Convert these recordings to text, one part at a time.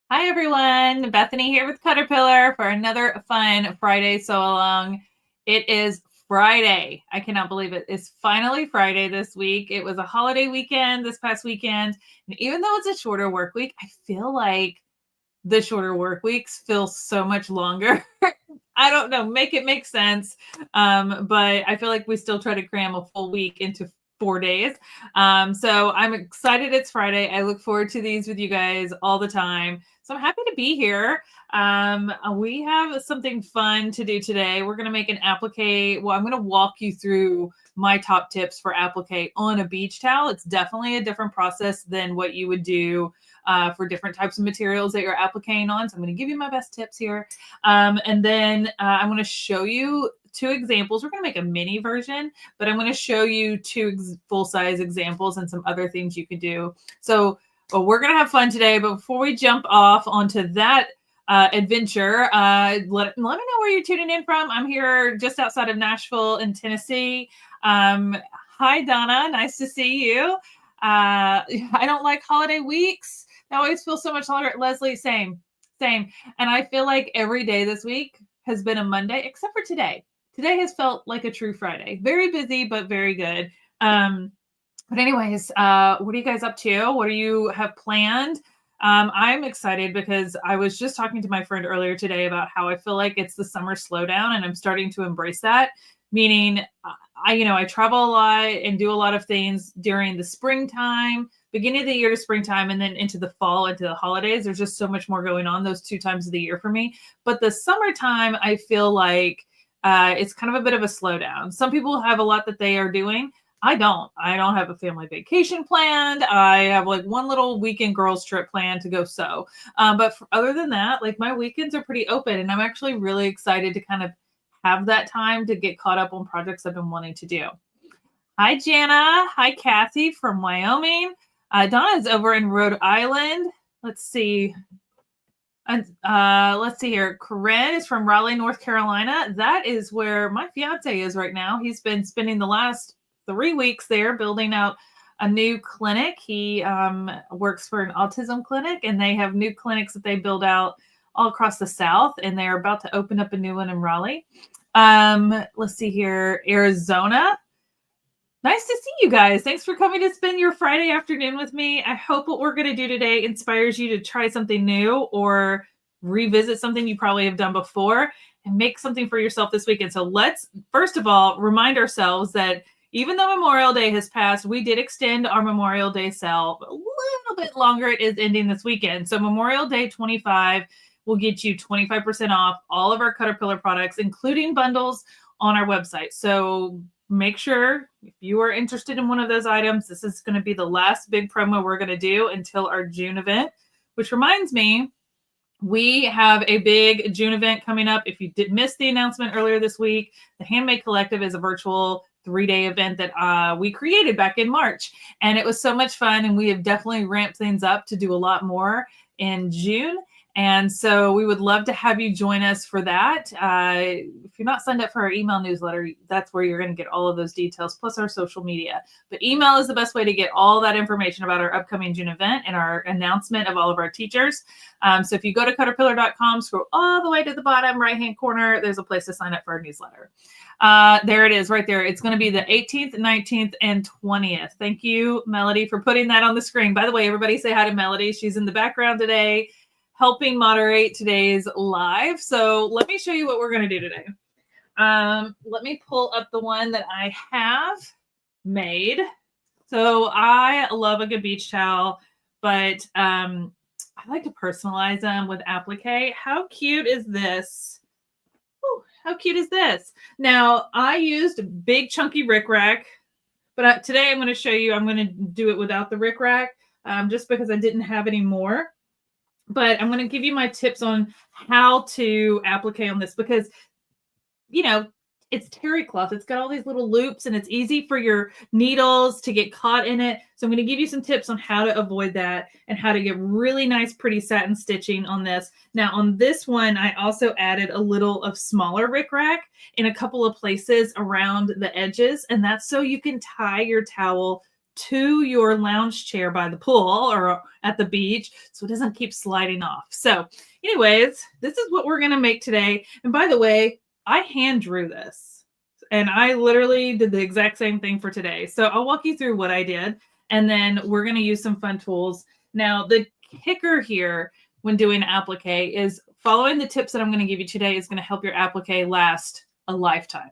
Hi everyone, Bethany here with Caterpillar for another fun Friday sew along. It is Friday. I cannot believe it. It's finally Friday this week. It was a holiday weekend this past weekend. And even though it's a shorter work week, I feel like the shorter work weeks feel so much longer. I don't know, make it make sense. But I feel like we still try to cram a full week into 4 days. So I'm excited it's Friday. I look forward to these with you guys all the time. So I'm happy to be here. We have something fun to do today. We're going to make an applique. Well, I'm going to walk you through my top tips for applique on a beach towel. It's definitely a different process than what you would do for different types of materials that you're appliquing on. So I'm going to give you my best tips here. And then I'm going to show you two examples. We're going to make a mini version, but I'm going to show you two full-size examples and some other things you could do. So we're going to have fun today, but before we jump off onto that adventure, let me know where you're tuning in from. I'm here just outside of Nashville in Tennessee. Hi, Donna. Nice to see you. I don't like holiday weeks. That always feels so much longer. Leslie, same. And I feel like every day this week has been a Monday, except for today. Today has felt like a true Friday. Very busy, but very good. But anyways, what are you guys up to? What do you have planned? I'm excited because I was just talking to my friend earlier today about how I feel like it's the summer slowdown, and I'm starting to embrace that. Meaning, I travel a lot and do a lot of things during the springtime, beginning of the year to springtime, and then into the fall, into the holidays. There's just so much more going on those 2 times of the year for me. But the summertime, I feel like it's kind of a bit of a slowdown. Some people have a lot that they are doing. I don't have a family vacation planned. I have like one little weekend girls trip planned to go sew. But other than that, like my weekends are pretty open, and I'm actually really excited to kind of have that time to get caught up on projects I've been wanting to do. Hi, Jana. Hi, Kathy from Wyoming. Donna's over in Rhode Island. Let's see. Let's see here. Corinne is from Raleigh, North Carolina. That is where my fiance is right now. He's been spending the last 3 weeks there building out a new clinic. He works for an autism clinic, and they have new clinics that they build out all across the South, and they're about to open up a new one in Raleigh. Let's see here. Arizona. Nice to see you guys. Thanks for coming to spend your Friday afternoon with me. I hope what we're going to do today inspires you to try something new or revisit something you probably have done before and make something for yourself this weekend. So let's, first of all, remind ourselves that even though Memorial Day has passed, we did extend our Memorial Day sale a little bit longer. It is ending this weekend. So Memorial Day 25 will get you 25% off all of our Caterpillar products, including bundles on our website. So make sure if you are interested in one of those items, this is going to be the last big promo we're going to do until our June event, which reminds me, we have a big June event coming up. If you did miss the announcement earlier this week, the Handmade Collective is a virtual 3-day event that we created back in March. And it was so much fun. And we have definitely ramped things up to do a lot more in June. And so we would love to have you join us for that. If you're not signed up for our email newsletter, that's where you're going to get all of those details, plus our social media. But email is the best way to get all that information about our upcoming June event and our announcement of all of our teachers. So if you go to caterpillar.com, scroll all the way to the bottom right-hand corner, there's a place to sign up for our newsletter. There it is right there. It's going to be the 18th, 19th, and 20th. Thank you, Melody, for putting that on the screen. By the way, everybody say hi to Melody. She's in the background today, helping moderate today's live. So let me show you what we're going to do today. Let me pull up the one that I have made. So I love a good beach towel, but I like to personalize them with applique. How cute is this? Ooh, how cute is this? Now, I used big chunky rickrack, but today I'm going to show you, I'm going to do it without the rickrack just because I didn't have any more. But I'm going to give you my tips on how to applique on this because, you know, it's terry cloth. It's got all these little loops and it's easy for your needles to get caught in it. So I'm going to give you some tips on how to avoid that and how to get really nice, pretty satin stitching on this. Now on this one, I also added a little of smaller rickrack in a couple of places around the edges. And that's so you can tie your towel to your lounge chair by the pool or at the beach so it doesn't keep sliding off. So anyways, this is what we're going to make today. And by the way, I hand drew this and I literally did the exact same thing for today. So I'll walk you through what I did and then we're going to use some fun tools. Now, the kicker here when doing applique is following the tips that I'm going to give you today is going to help your applique last a lifetime.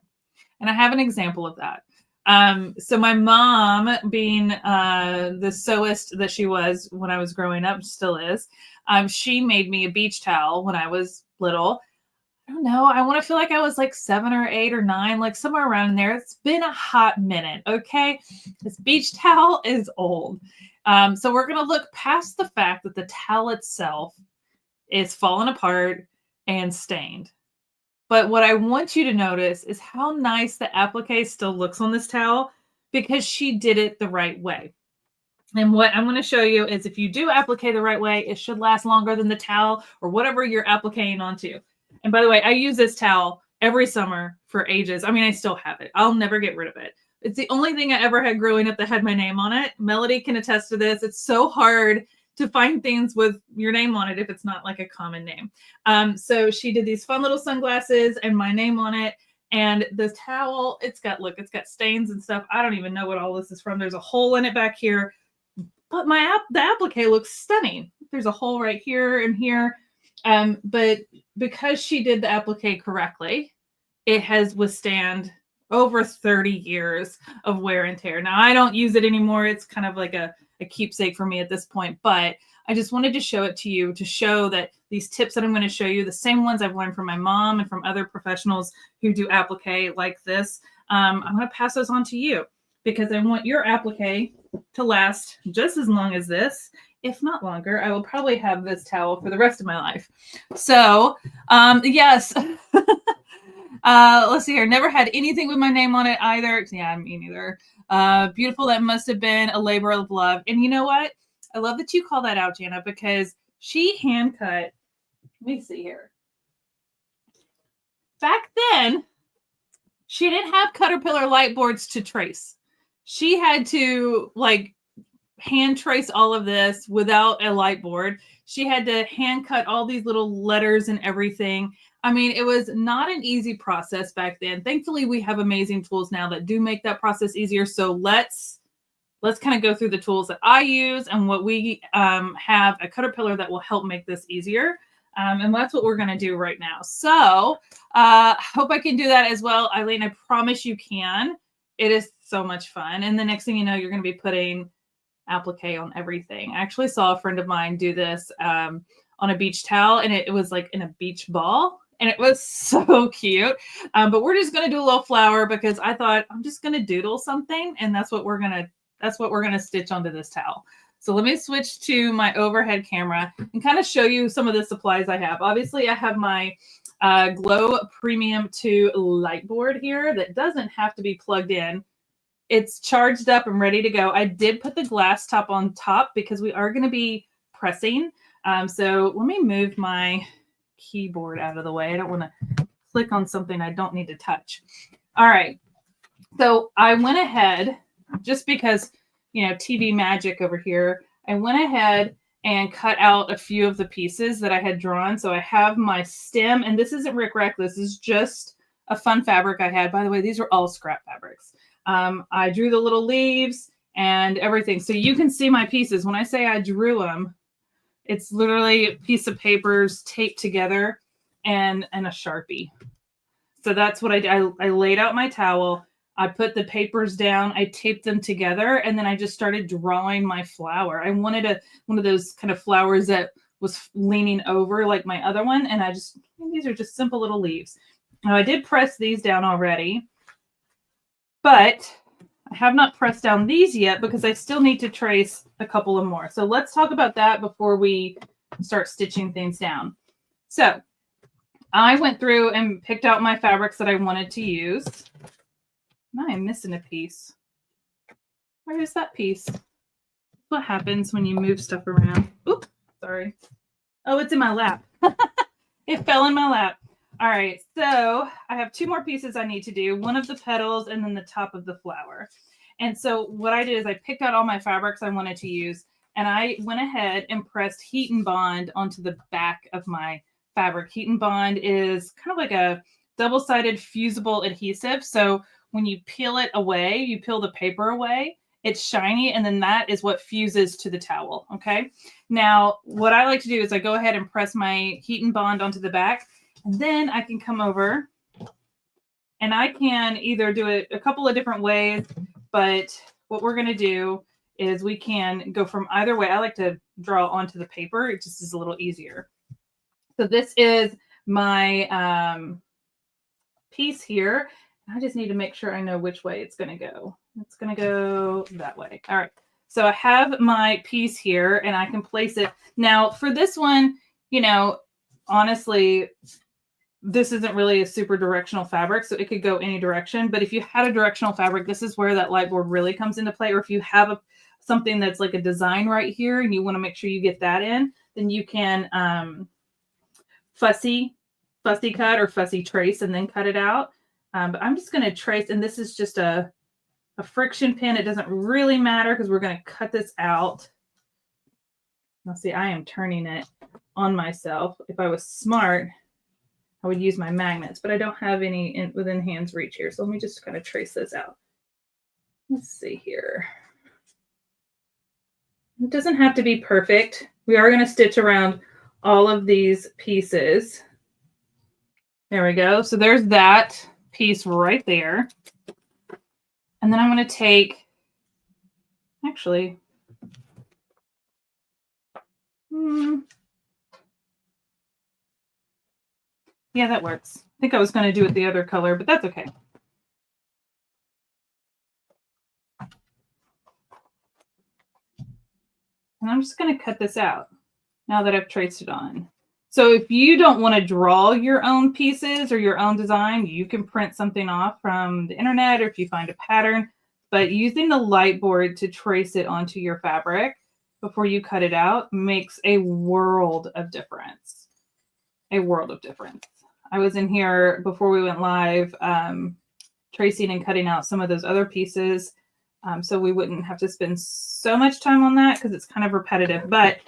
And I have an example of that. So my mom, being the sewist that she was when I was growing up, still is, she made me a beach towel when I was little. I don't know. I want to feel like I was like 7 or 8 or 9, like somewhere around in there. It's been a hot minute. Okay. This beach towel is old. So we're going to look past the fact that the towel itself is fallen apart and stained. But what I want you to notice is how nice the applique still looks on this towel because she did it the right way. And what I'm going to show you is if you do applique the right way, it should last longer than the towel or whatever you're appliquing onto. And by the way, I use this towel every summer for ages. I mean, I still have it. I'll never get rid of it. It's the only thing I ever had growing up that had my name on it. Melody can attest to this. It's so hard to find things with your name on it if it's not like a common name. So she did these fun little sunglasses and my name on it. And the towel, it's got stains and stuff. I don't even know what all this is from. There's a hole in it back here. But the applique looks stunning. There's a hole right here and here. But because she did the applique correctly, it has withstand over 30 years of wear and tear. Now, I don't use it anymore. It's kind of like a keepsake for me at this point, but I just wanted to show it to you to show that these tips that I'm going to show you, the same ones I've learned from my mom and from other professionals who do applique like this, I'm going to pass those on to you because I want your applique to last just as long as this, if not longer. I will probably have this towel for the rest of my life. So, yes. Let's see here. Never had anything with my name on it either. Yeah, me neither. Beautiful. That must have been a labor of love. And you know what? I love that you call that out, Jana, because she hand cut. Let me see here. Back then, she didn't have Caterpillar light boards to trace. She had to like hand trace all of this without a light board. She had to hand cut all these little letters and everything. I mean, it was not an easy process back then. Thankfully, we have amazing tools now that do make that process easier. So let's kind of go through the tools that I use and what we have a Caterpillar that will help make this easier. And that's what we're going to do right now. So hope I can do that as well. Eileen, I promise you can. It is so much fun. And the next thing you know, you're going to be putting applique on everything. I actually saw a friend of mine do this on a beach towel, and it was like in a beach ball. And it was so cute. But we're just going to do a little flower because I thought I'm just going to doodle something. And that's what we're going to stitch onto this towel. So let me switch to my overhead camera and kind of show you some of the supplies I have. Obviously, I have my Glow Premium 2 light board here that doesn't have to be plugged in. It's charged up and ready to go. I did put the glass top on top because we are going to be pressing. So let me move my keyboard out of the way. I don't want to click on something I don't need to touch. All right. So I went ahead, just because, you know, TV magic over here, I went ahead and cut out a few of the pieces that I had drawn. So I have my stem, and this isn't Rick Rack. This is just a fun fabric I had. By the way, these are all scrap fabrics. I drew the little leaves and everything. So you can see my pieces. When I say I drew them, it's literally a piece of papers taped together and a Sharpie. So that's what I did. I laid out my towel. I put the papers down. I taped them together, and then I just started drawing my flower. I wanted one of those kind of flowers that was leaning over like my other one, and these are just simple little leaves. Now, I did press these down already, but I have not pressed down these yet because I still need to trace a couple of more. So let's talk about that before we start stitching things down. So I went through and picked out my fabrics that I wanted to use. Now I'm missing a piece. Where is that piece? What happens when you move stuff around? Oops, sorry. Oh, it's in my lap. It fell in my lap. All right, so I have two more pieces I need to do. One of the petals and then the top of the flower. And so what I did is I picked out all my fabrics I wanted to use, and I went ahead and pressed Heat and Bond onto the back of my fabric. Heat and Bond is kind of like a double-sided fusible adhesive. So when you peel it away, you peel the paper away, it's shiny, and then that is what fuses to the towel, okay? Now, what I like to do is I go ahead and press my Heat and Bond onto the back, and then I can come over, and I can either do it a couple of different ways, but what we're gonna do is we can go from either way. I like to draw onto the paper. It just is a little easier. So this is my piece here. I just need to make sure I know which way it's going to go. It's going to go that way. All right. So I have my piece here and I can place it. Now for this one, you know, honestly, this isn't really a super directional fabric, so it could go any direction. But if you had a directional fabric, this is where that light board really comes into play. Or if you have something that's like a design right here and you want to make sure you get that in, then you can fussy cut or fussy trace and then cut it out. But I'm just going to trace, and this is just a friction pin. It doesn't really matter because we're going to cut this out. Now see, I am turning it on myself. If I was smart, I would use my magnets, but I don't have any within hand's reach here. So let me just kind of trace this out. Let's see here. It doesn't have to be perfect. We are going to stitch around all of these pieces. There we go. So there's that piece right there. And then I'm going to take, actually, yeah, that works. I think I was going to do it the other color, but that's okay. And I'm just going to cut this out now that I've traced it on. So if you don't want to draw your own pieces or your own design, you can print something off from the internet, or if you find a pattern, but using the light board to trace it onto your fabric before you cut it out makes a world of difference. A world of difference. I was in here before we went live, tracing and cutting out some of those other pieces, so we wouldn't have to spend so much time on that because it's kind of repetitive. But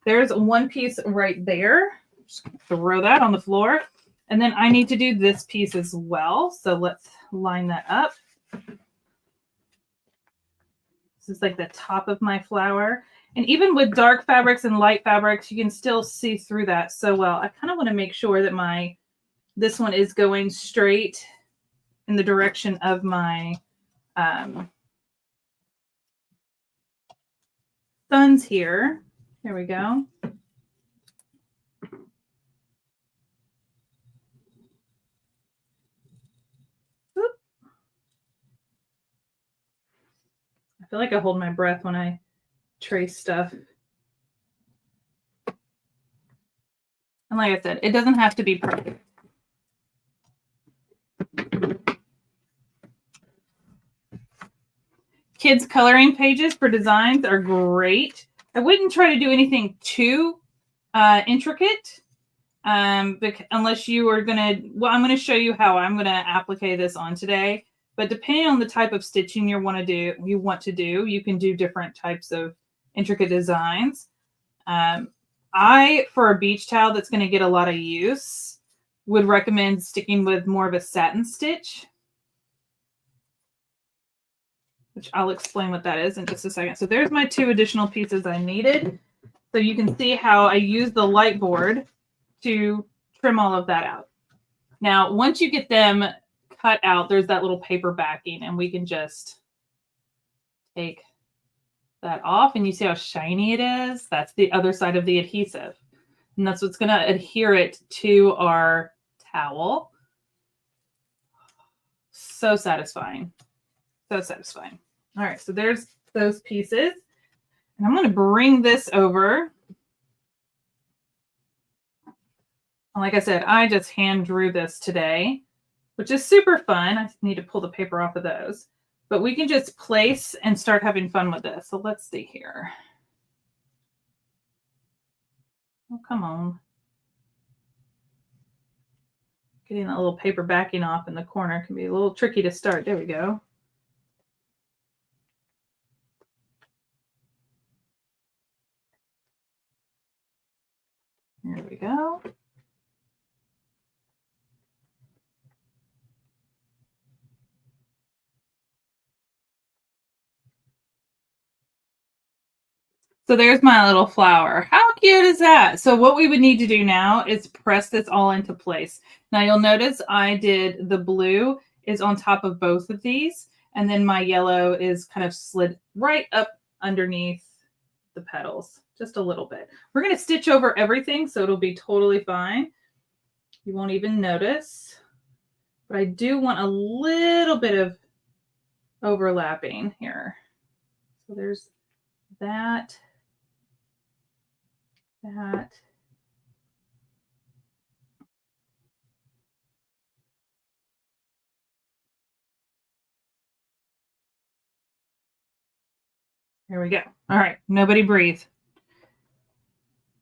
there's one piece right there. Just throw that on the floor. And then I need to do this piece as well. So let's line that up. This is like the top of my flower. And even with dark fabrics and light fabrics, you can still see through that so well. I kind of want to make sure that this one is going straight in the direction of my thuns here. There we go. I feel like I hold my breath when I trace stuff. And like I said, it doesn't have to be perfect. Kids' coloring pages for designs are great. I wouldn't try to do anything too intricate, unless you are going to, well, I'm going to show you how I'm going to applique this on today. But depending on the type of stitching you want to do, you can do different types of intricate designs. For a beach towel that's going to get a lot of use, would recommend sticking with more of a satin stitch, which I'll explain what that is in just a second. So there's my 2 additional pieces I needed. So you can see how I use the light board to trim all of that out. Now, once you get them cut out, there's that little paper backing, and we can just take that off, and you see how shiny it is? That's the other side of the adhesive. And that's what's going to adhere it to our towel. So satisfying. So satisfying. All right, so there's those pieces. And I'm going to bring this over. And like I said, I just hand drew this today, which is super fun. I need to pull the paper off of those. But we can just place and start having fun with this. So let's see here. Oh, come on. Getting that little paper backing off in the corner can be a little tricky to start. There we go. Here we go. So there's my little flower. How cute is that? So what we would need to do now is press this all into place. Now you'll notice I did the blue is on top of both of these, and then my yellow is kind of slid right up underneath the petals, just a little bit. We're going to stitch over everything, so it'll be totally fine. You won't even notice, but I do want a little bit of overlapping here. So there's that. Here we go. All right, nobody breathe.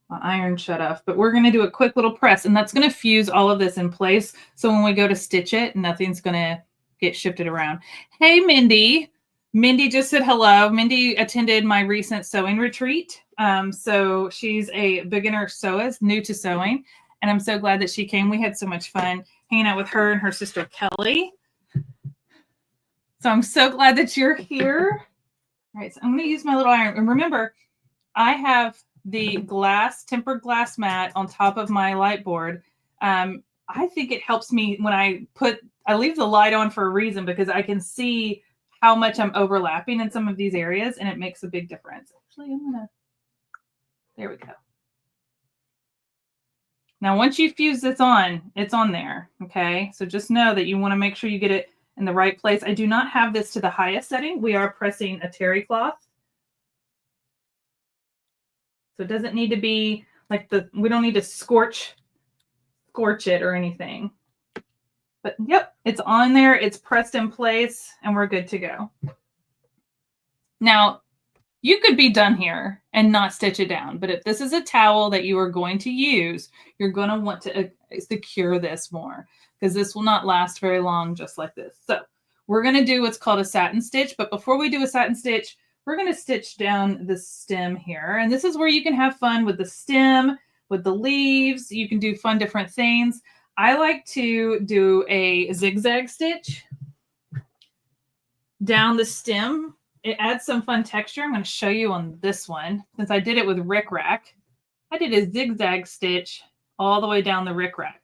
My iron shut off, but we're going to do a quick little press, and that's going to fuse all of this in place. So when we go to stitch it, nothing's going to get shifted around. Hey, Mindy. Mindy just said hello. Mindy attended my recent sewing retreat. So she's a beginner sewist, new to sewing, and I'm so glad that she came. We had so much fun hanging out with her and her sister Kelly. So I'm so glad that you're here. All right, so I'm going to use my little iron. And remember, I have the tempered glass mat on top of my light board. I think it helps me when I leave the light on for a reason, because I can see how much I'm overlapping in some of these areas, and it makes a big difference. Actually, there we go. Now, once you fuse this on, it's on there, okay? So just know that you want to make sure you get it in the right place. I do not have this to the highest setting. We are pressing a terry cloth. So it doesn't need to be like we don't need to scorch it or anything. But yep, it's on there, it's pressed in place, and we're good to go. Now, you could be done here and not stitch it down, but if this is a towel that you are going to use, you're going to want to secure this more, because this will not last very long just like this. So we're going to do what's called a satin stitch, but before we do a satin stitch, we're going to stitch down the stem here. And this is where you can have fun with the stem, with the leaves. You can do fun different things. I like to do a zigzag stitch down the stem. It adds some fun texture. I'm going to show you on this one. Since I did it with rickrack, I did a zigzag stitch all the way down the rickrack.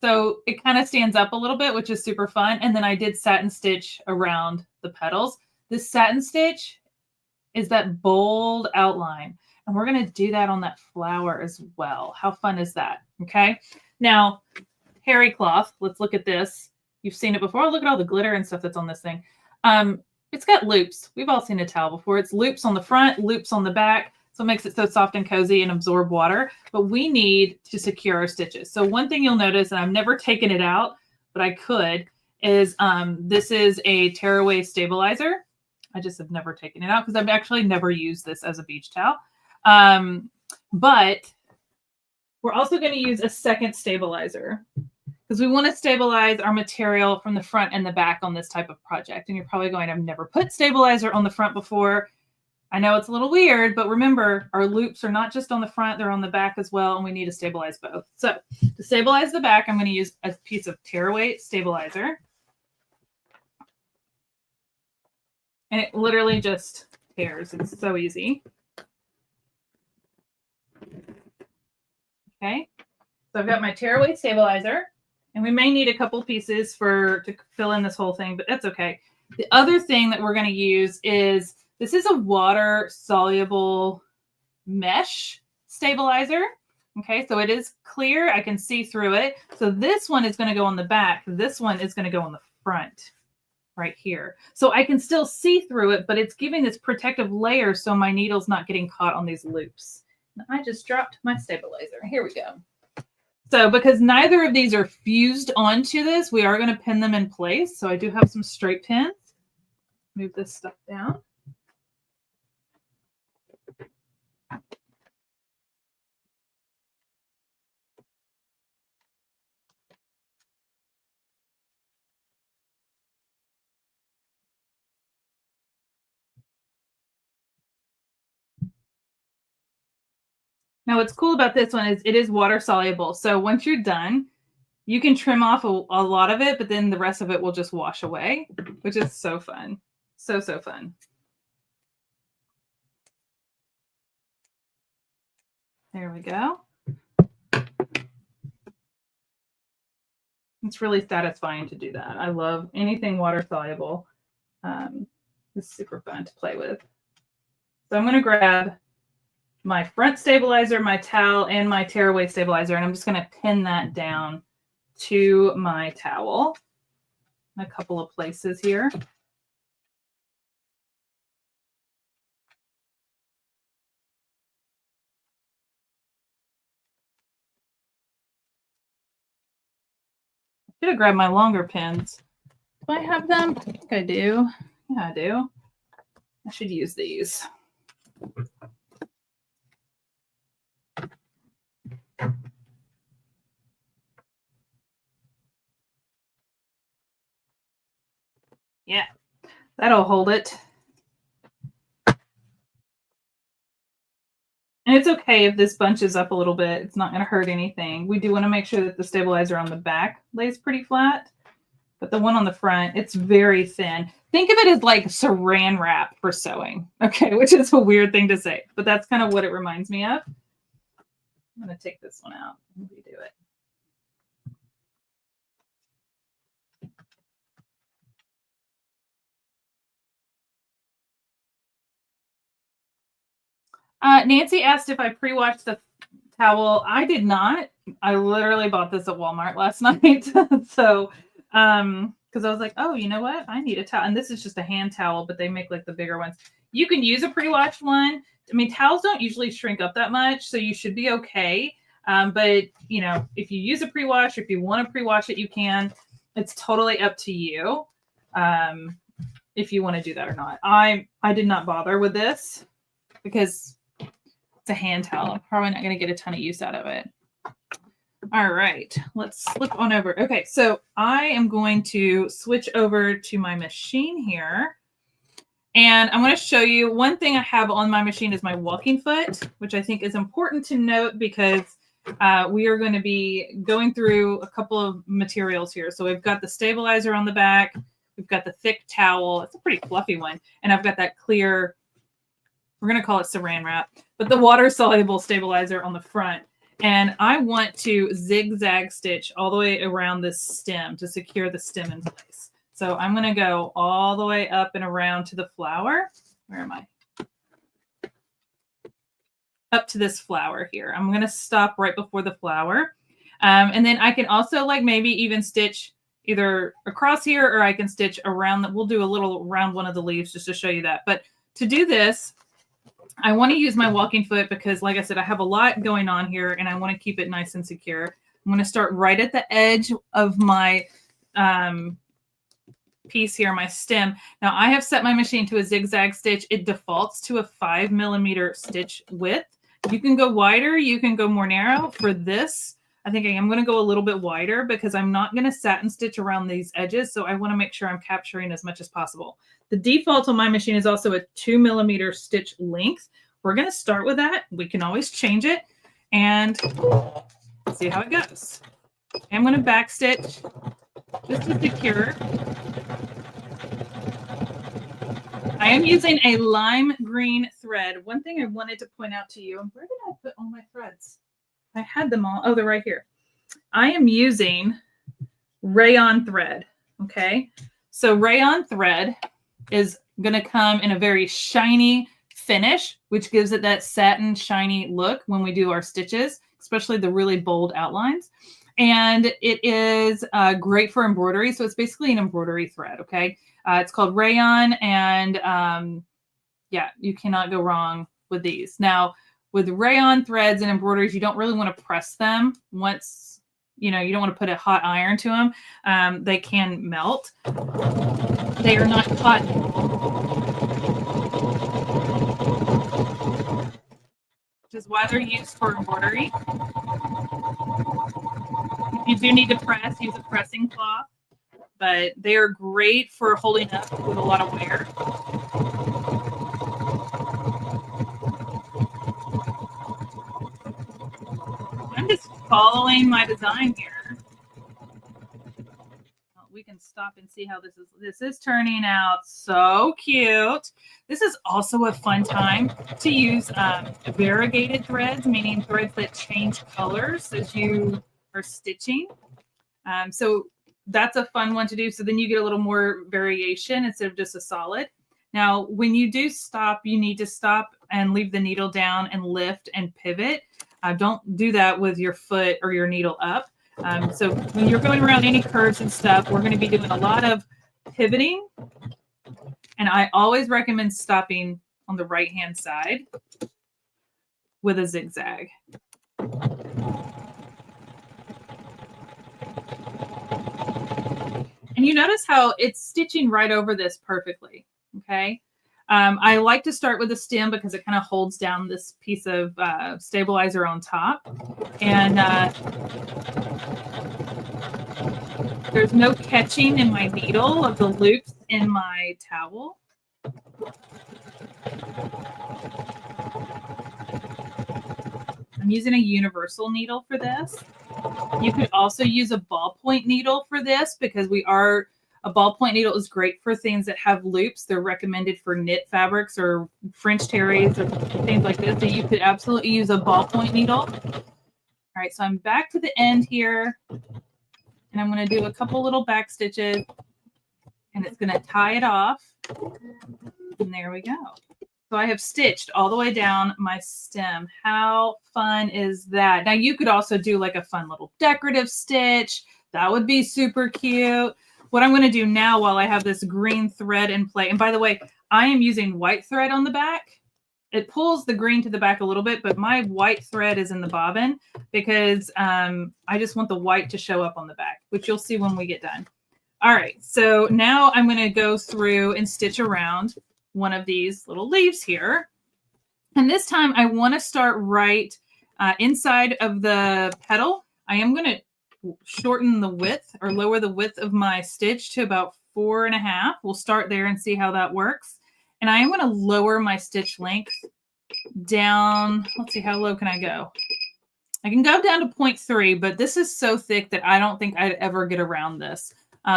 So it kind of stands up a little bit, which is super fun. And then I did satin stitch around the petals. This satin stitch is that bold outline. And we're going to do that on that flower as well. How fun is that? Okay. Now, terry cloth. Let's look at this. You've seen it before. Look at all the glitter and stuff that's on this thing. It's got loops. We've all seen a towel before. It's loops on the front, loops on the back. So it makes it so soft and cozy and absorb water. But we need to secure our stitches. So one thing you'll notice, and I've never taken it out, but I could, is this is a tearaway stabilizer. I just have never taken it out because I've actually never used this as a beach towel. But we're also going to use a second stabilizer, because we want to stabilize our material from the front and the back on this type of project. And you're probably going, I've never put stabilizer on the front before. I know it's a little weird, but remember, our loops are not just on the front, they're on the back as well, and we need to stabilize both. So to stabilize the back, I'm going to use a piece of tearaway stabilizer. And it literally just tears. It's so easy. Okay, so I've got my tearaway stabilizer. And we may need a couple pieces to fill in this whole thing, but that's okay. The other thing that we're going to use is, this is a water-soluble mesh stabilizer. Okay, so it is clear. I can see through it. So this one is going to go on the back. This one is going to go on the front right here. So I can still see through it, but it's giving this protective layer so my needle's not getting caught on these loops. Now, I just dropped my stabilizer. Here we go. So because neither of these are fused onto this, we are going to pin them in place. So I do have some straight pins. Move this stuff down. Now, what's cool about this one is it is water soluble. So once you're done, you can trim off a lot of it, but then the rest of it will just wash away, which is so fun. So, so fun. There we go. It's really satisfying to do that. I love anything water soluble. It's super fun to play with. So I'm going to grab my front stabilizer, my towel, and my tearaway stabilizer, and I'm just going to pin that down to my towel in a couple of places here. Should have grabbed my longer pins. Do I have them? I think I do. Yeah, I do. I should use these. Yeah, that'll hold it. And it's okay if this bunches up a little bit. It's not going to hurt anything. We do want to make sure that the stabilizer on the back lays pretty flat. But the one on the front, it's very thin. Think of it as like saran wrap for sewing, okay, which is a weird thing to say, but that's kind of what it reminds me of. I'm going to take this one out and redo it. Nancy asked if I pre-washed the towel. I did not. I literally bought this at Walmart last night. So, because I was like, oh, you know what? I need a towel. And this is just a hand towel, but they make like the bigger ones. You can use a pre-washed one. I mean, towels don't usually shrink up that much, so you should be okay. But, you know, if you use a pre-wash, if you want to pre-wash it, you can. It's totally up to you if you want to do that or not. I did not bother with this because it's a hand towel. I'm probably not going to get a ton of use out of it. All right, let's flip on over. Okay, so I am going to switch over to my machine here. And I'm going to show you one thing I have on my machine is my walking foot, which I think is important to note because we are going to be going through a couple of materials here. So we've got the stabilizer on the back. We've got the thick towel. It's a pretty fluffy one. And I've got that clear, we're going to call it saran wrap, but the water soluble stabilizer on the front. And I want to zigzag stitch all the way around this stem to secure the stem in place. So I'm going to go all the way up and around to the flower. Where am I? Up to this flower here. I'm going to stop right before the flower. And then I can also like maybe even stitch either across here or I can stitch around. We'll do a little around one of the leaves just to show you that. But to do this, I want to use my walking foot because, like I said, I have a lot going on here and I want to keep it nice and secure. I'm going to start right at the edge of my piece here, my stem. Now I have set my machine to a zigzag stitch. It defaults to a 5mm stitch width. You can go wider, you can go more narrow. For this, I think I am going to go a little bit wider because I'm not going to satin stitch around these edges. So I want to make sure I'm capturing as much as possible. The default on my machine is also a 2mm stitch length. We're going to start with that. We can always change it and see how it goes. I'm going to back stitch just to secure. I am using a lime green thread. One thing I wanted to point out to you, where did I put all my threads? I had them all. Oh, they're right here. I am using rayon thread. Okay. So rayon thread is going to come in a very shiny finish, which gives it that satin shiny look when we do our stitches, especially the really bold outlines. And it is great for embroidery. So it's basically an embroidery thread. Okay. It's called rayon. And yeah, you cannot go wrong with these. Now, with rayon threads and embroideries, you don't really want to press them once, you know, you don't want to put a hot iron to them. They can melt. They are not cotton. Which is why they're used for embroidery. If you do need to press, use a pressing cloth. But they are great for holding up with a lot of wear. I'm just following my design here. We can stop and see how this is turning out so cute. This is also a fun time to use variegated threads, meaning threads that change colors as you are stitching. So that's a fun one to do. So then you get a little more variation instead of just a solid. Now, when you do stop, you need to stop and leave the needle down and lift and pivot. Don't do that with your foot or your needle up. So when you're going around any curves and stuff, we're going to be doing a lot of pivoting. And I always recommend stopping on the right-hand side with a zigzag. And you notice how it's stitching right over this perfectly, okay? I like to start with the stem because it kind of holds down this piece of stabilizer on top. And there's no catching in my needle of the loops in my towel. I'm using a universal needle for this. You could also use a ballpoint needle for this because a ballpoint needle is great for things that have loops. They're recommended for knit fabrics or French terries or things like this. So you could absolutely use a ballpoint needle. All right, so I'm back to the end here. And I'm going to do a couple little back stitches. And it's going to tie it off. And there we go. So I have stitched all the way down my stem. How fun is that? Now you could also do like a fun little decorative stitch. That would be super cute. What I'm going to do now while I have this green thread in play, and by the way, I am using white thread on the back. It pulls the green to the back a little bit, but my white thread is in the bobbin because I just want the white to show up on the back, which you'll see when we get done. All right, so now I'm going to go through and stitch around one of these little leaves here. And this time I want to start right inside of the petal. I am going to shorten the width or lower the width of my stitch to about 4.5. We'll start there and see how that works. And I am going to lower my stitch length down. Let's see, how low can I go? I can go down to 0.3, but this is so thick that I don't think I'd ever get around this.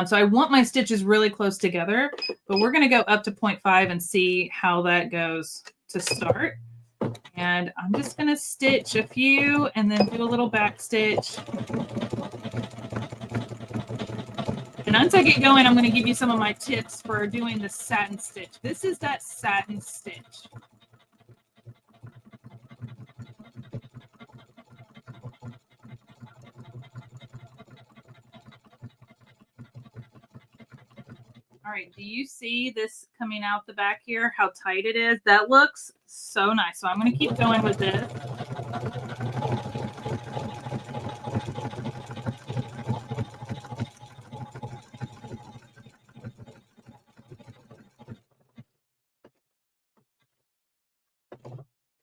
So I want my stitches really close together, but we're going to go up to 0.5 and see how that goes to start. And I'm just going to stitch a few and then do a little back stitch. And once I get going, I'm going to give you some of my tips for doing the satin stitch. This is that satin stitch. All right, do you see this coming out the back here, how tight it is? That looks so nice. So I'm going to keep going with this.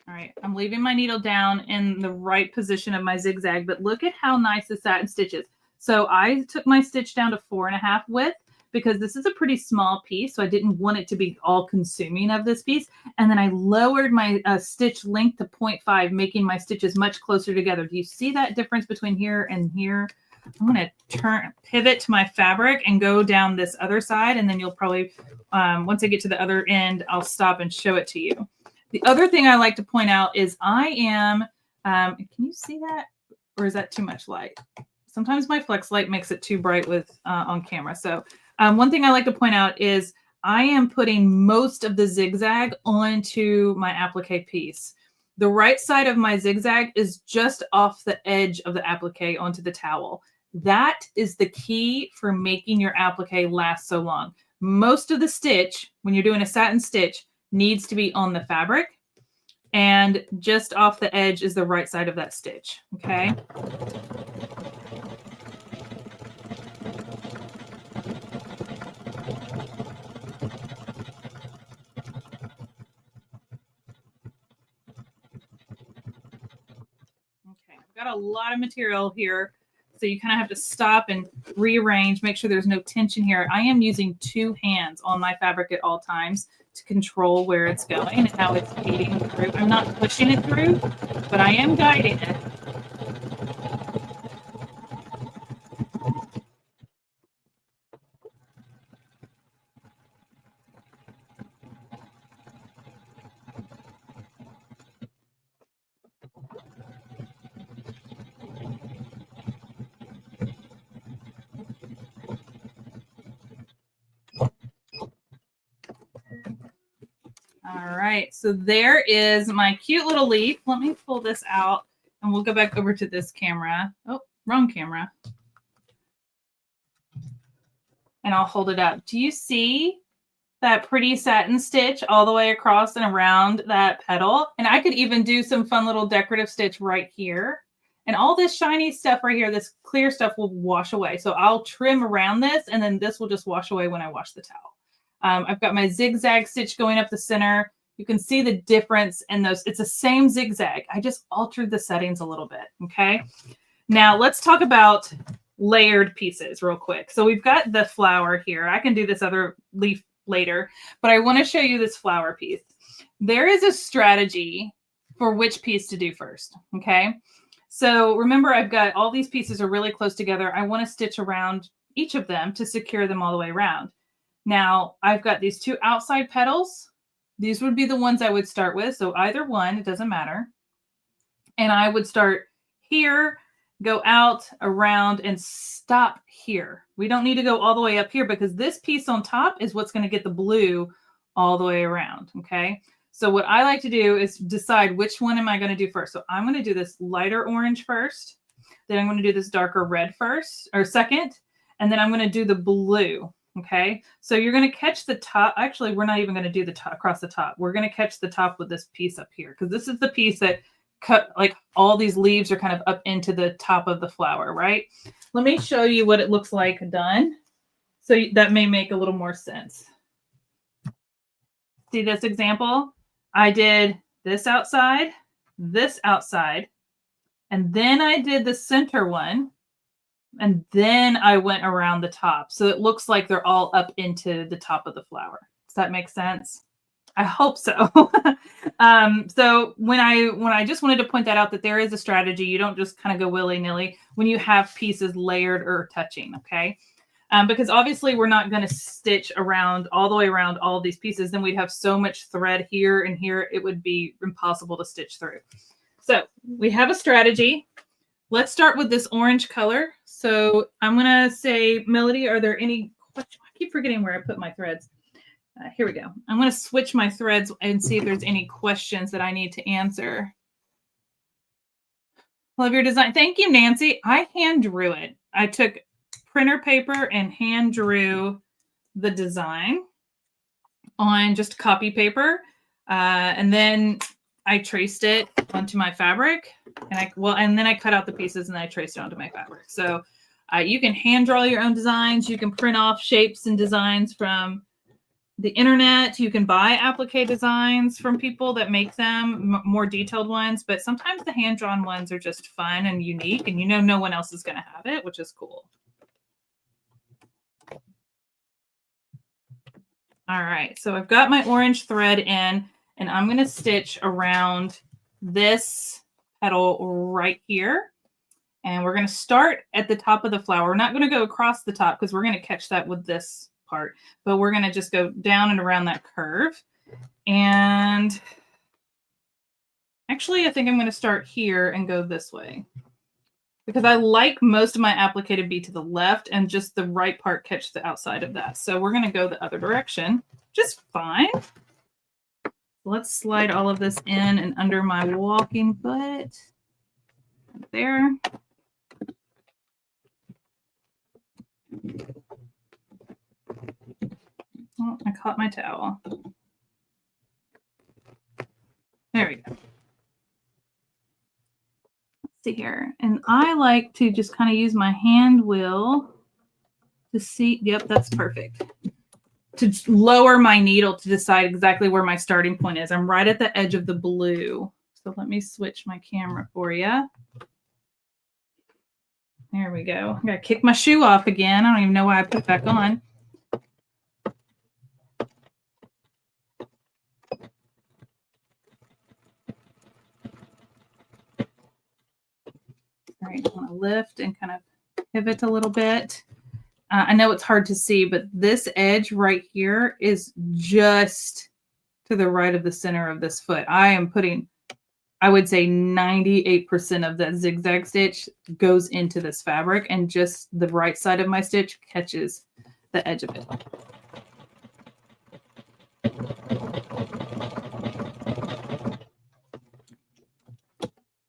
All right, I'm leaving my needle down in the right position of my zigzag, but look at how nice the satin stitch is. So I took my stitch down to 4.5 width because this is a pretty small piece, so I didn't want it to be all consuming of this piece. And then I lowered my stitch length to 0.5, making my stitches much closer together. Do you see that difference between here and here? I'm going to pivot to my fabric and go down this other side, and then you'll probably, once I get to the other end, I'll stop and show it to you. The other thing I like to point out is I am, can you see that? Or is that too much light? Sometimes my flex light makes it too bright with on camera. So one thing I like to point out is I am putting most of the zigzag onto my applique piece. The right side of my zigzag is just off the edge of the applique onto the towel. That is the key for making your applique last so long. Most of the stitch, when you're doing a satin stitch, needs to be on the fabric, and just off the edge is the right side of that stitch, okay? Okay, I've got a lot of material here, so you kind of have to stop and rearrange, make sure there's no tension here. I am using 2 hands on my fabric at all times to control where it's going and how it's feeding through. I'm not pushing it through, but I am guiding it. All right, so there is my cute little leaf. Let me pull this out and we'll go back over to this camera. Oh, wrong camera. And I'll hold it up. Do you see that pretty satin stitch all the way across and around that petal? And I could even do some fun little decorative stitch right here. And all this shiny stuff right here, this clear stuff will wash away. So I'll trim around this and then this will just wash away when I wash the towel. I've got my zigzag stitch going up the center. You can see the difference in those. It's the same zigzag. I just altered the settings a little bit, okay? Now let's talk about layered pieces real quick. So we've got the flower here. I can do this other leaf later, but I want to show you this flower piece. There is a strategy for which piece to do first, okay? So remember, I've got all these pieces are really close together. I want to stitch around each of them to secure them all the way around. Now, I've got these two outside petals. These would be the ones I would start with. So either one, it doesn't matter. And I would start here, go out, around, and stop here. We don't need to go all the way up here because this piece on top is what's going to get the blue all the way around, okay? So what I like to do is decide which one am I going to do first. So I'm going to do this lighter orange first. Then I'm going to do this darker red first, or second. And then I'm going to do the blue. Okay, so you're going to catch the top. Actually, we're not even going to do the top across the top. We're going to catch the top with this piece up here because this is the piece that cut, like all these leaves are kind of up into the top of the flower, right? Let me show you what it looks like done. So that may make a little more sense. See this example? I did this outside, and then I did the center one. And then I went around the top. So it looks like they're all up into the top of the flower. Does that make sense? I hope so. So when I just wanted to point that out, that there is a strategy. You don't just kind of go willy-nilly when you have pieces layered or touching, okay? Because obviously we're not going to stitch around all the way around all of these pieces. Then we'd have so much thread here and here, it would be impossible to stitch through. So we have a strategy. Let's start with this orange color. So I'm going to say, Melody, are there any questions? I keep forgetting where I put my threads. Here we go. I'm going to switch my threads and see if there's any questions that I need to answer. Love your design. Thank you, Nancy. I hand drew it. I took printer paper and hand drew the design on just copy paper. And then I traced it onto my fabric, and then I cut out the pieces and I traced it onto my fabric. So you can hand draw your own designs. You can print off shapes and designs from the internet. You can buy applique designs from people that make them, more detailed ones, but sometimes the hand-drawn ones are just fun and unique, and you know no one else is going to have it, which is cool. All right, so I've got my orange thread in, and I'm going to stitch around this petal right here. And we're going to start at the top of the flower. We're not going to go across the top because we're going to catch that with this part, but we're going to just go down and around that curve. And actually, I think I'm going to start here and go this way because I like most of my applique to be to the left and just the right part catch the outside of that. So we're going to go the other direction, just fine. Let's slide all of this in and under my walking foot. There. Oh, I caught my towel. There we go. Let's see here. And I like to just kind of use my hand wheel to see. Yep, that's perfect. To lower my needle to decide exactly where my starting point is. I'm right at the edge of the blue. So let me switch my camera for you. There we go. I got to kick my shoe off again. I don't even know why I put it back on. All right, I want to lift and kind of pivot a little bit. I know it's hard to see, but this edge right here is just to the right of the center of this foot. I am putting, I would say 98% of that zigzag stitch goes into this fabric, and just the right side of my stitch catches the edge of it.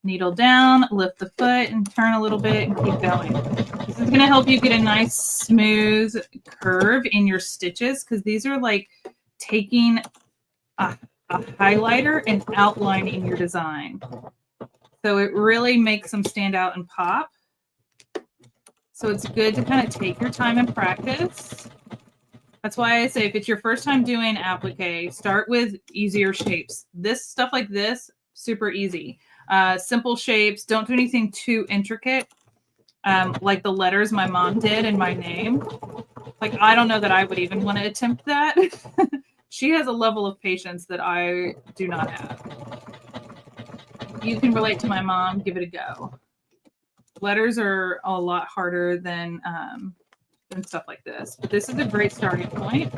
Needle down, lift the foot and turn a little bit and keep going. This is going to help you get a nice smooth curve in your stitches because these are like taking a highlighter and outlining your design. So it really makes them stand out and pop. So it's good to kind of take your time and practice. That's why I say if it's your first time doing applique, start with easier shapes. This stuff like this, super easy. Simple shapes. Don't do anything too intricate, like the letters my mom did in my name. Like, I don't know that I would even want to attempt that. She has a level of patience that I do not have. You can relate to my mom, give it a go. Letters are a lot harder than stuff like this. But this is a great starting point.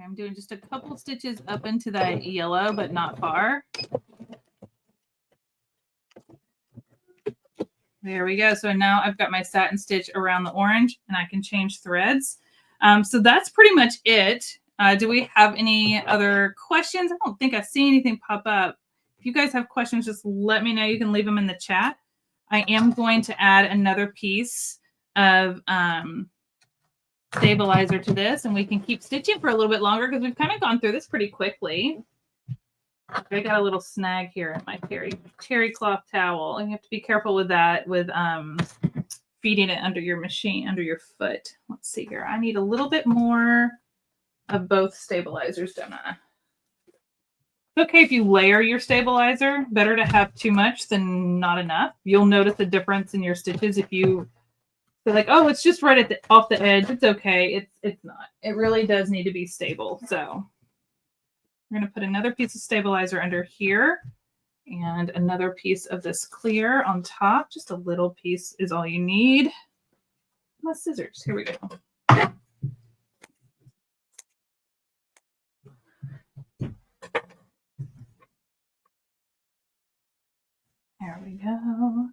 I'm doing just a couple stitches up into that yellow, but not far. There we go. So now I've got my satin stitch around the orange and I can change threads. So that's pretty much it. Do we have any other questions? I don't think I see anything pop up. If you guys have questions, just let me know. You can leave them in the chat. I am going to add another piece of stabilizer to this, and we can keep stitching for a little bit longer because we've kind of gone through this pretty quickly. I got a little snag here in my terry cloth towel, and you have to be careful with that, with feeding it under your machine, under your foot. Let's see here. I need a little bit more of both stabilizers, don't I? It's okay if you layer your stabilizer. Better to have too much than not enough. You'll notice a difference in your stitches if you feel like, oh, it's just right at off the edge. It's okay. It's not. It really does need to be stable. So we're going to put another piece of stabilizer under here and another piece of this clear on top. Just a little piece is all you need. My scissors. Here we go. There we go.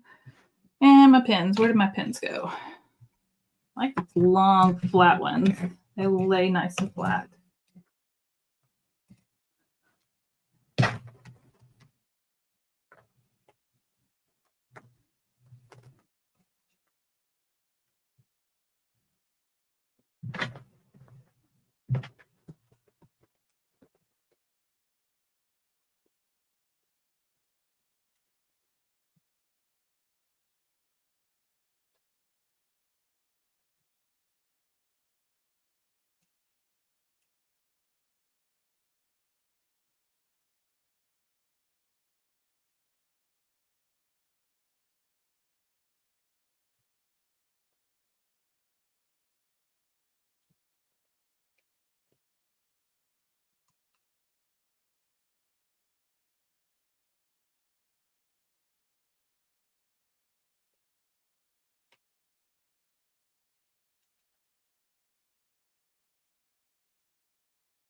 And my pins. Where did my pins go? I like these long, flat ones. They lay nice and flat.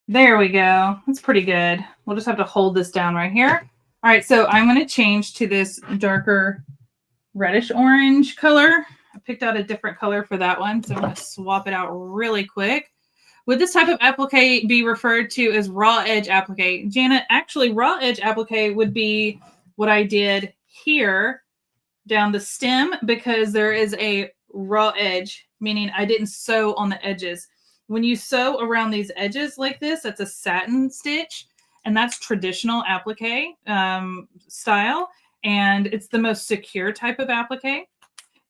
There we go. That's pretty good. We'll just have to hold this down right here. All right, so I'm going to change to this darker reddish orange color. I picked out a different color for that one, so I'm going to swap it out really quick. Would this type of applique be referred to as raw edge applique? Janet, actually raw edge applique would be what I did here down the stem because there is a raw edge, meaning I didn't sew on the edges. When you sew around these edges like this, that's a satin stitch, and that's traditional applique style, and it's the most secure type of applique.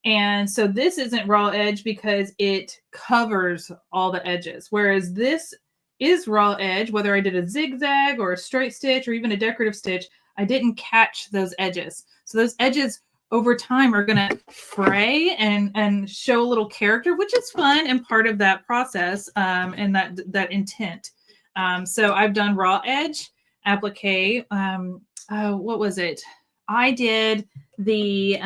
And so this isn't raw edge because it covers all the edges, whereas this is raw edge. Whether I did a zigzag or a straight stitch or even a decorative stitch, I didn't catch those edges. So those edges over time are going to fray and show a little character, which is fun and part of that process and that intent. So I've done raw edge, applique. What was it? I did the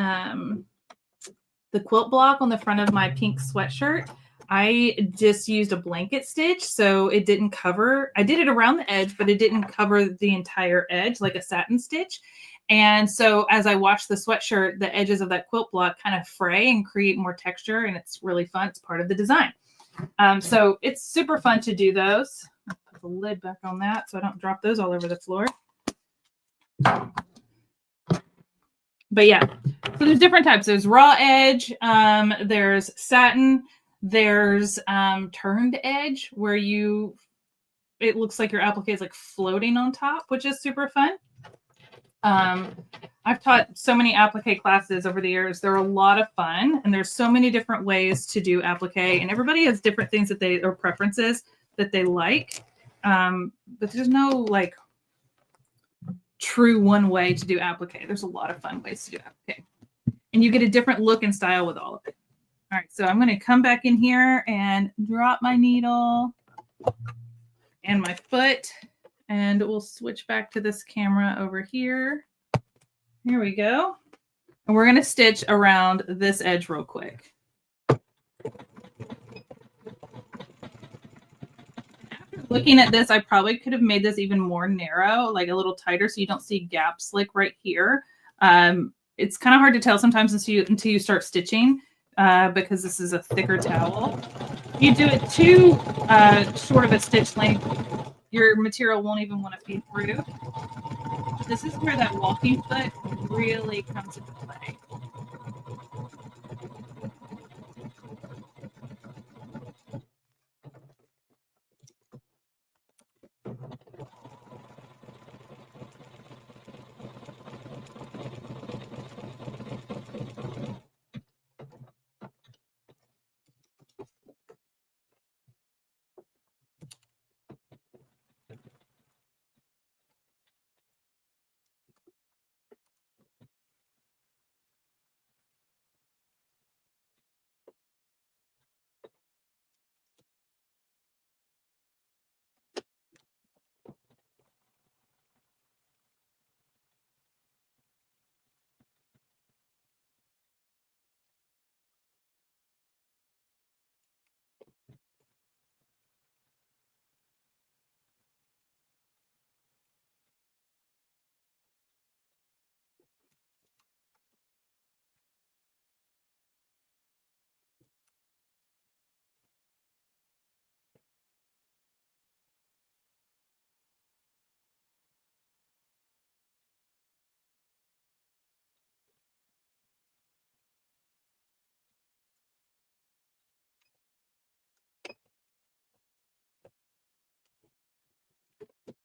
quilt block on the front of my pink sweatshirt. I just used a blanket stitch, so it didn't cover. I did it around the edge, but it didn't cover the entire edge like a satin stitch. And so as I wash the sweatshirt, the edges of that quilt block kind of fray and create more texture, and it's really fun. It's part of the design. So it's super fun to do those. I'll put the lid back on that so I don't drop those all over the floor. But yeah, so there's different types. There's raw edge, there's satin, there's turned edge where it looks like your applique is like floating on top, which is super fun. I've taught so many applique classes over the years. They're a lot of fun, and there's so many different ways to do applique, and everybody has different things or preferences that they like. But there's no like true one way to do applique. There's a lot of fun ways to do applique, and you get a different look and style with all of it. All right, so I'm going to come back in here and drop my needle and my foot, and we'll switch back to this camera over here. Here we go. And we're going to stitch around this edge real quick. After looking at this, I probably could have made this even more narrow, like a little tighter, so you don't see gaps like right here. It's kind of hard to tell sometimes until you start stitching because this is a thicker towel. If you do it too short of a stitch length, your material won't even want to feed through. This is where that walking foot really comes into play.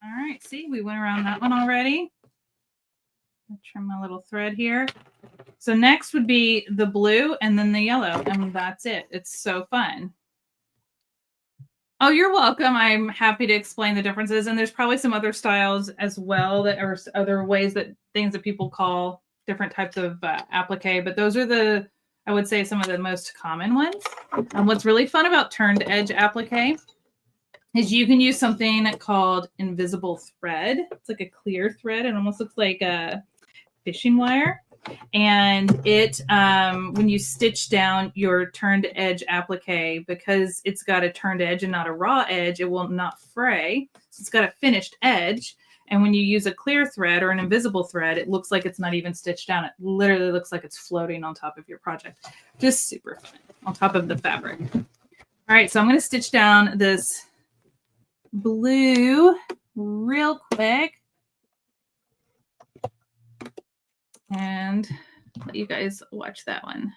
All right, see, we went around that one already. I'll trim my little thread here. So next would be the blue and then the yellow, and that's it. It's so fun. Oh, you're welcome. I'm happy to explain the differences, and there's probably some other styles as well that are other ways that things that people call different types of applique, but those are I would say, some of the most common ones. And what's really fun about turned edge applique is you can use something called invisible thread. It's like a clear thread. It almost looks like a fishing wire. And it, when you stitch down your turned edge applique, because it's got a turned edge and not a raw edge, it will not fray. So it's got a finished edge. And when you use a clear thread or an invisible thread, it looks like it's not even stitched down. It literally looks like it's floating on top of your project. Just super fun on top of the fabric. All right, so I'm going to stitch down this blue real quick and let you guys watch that one.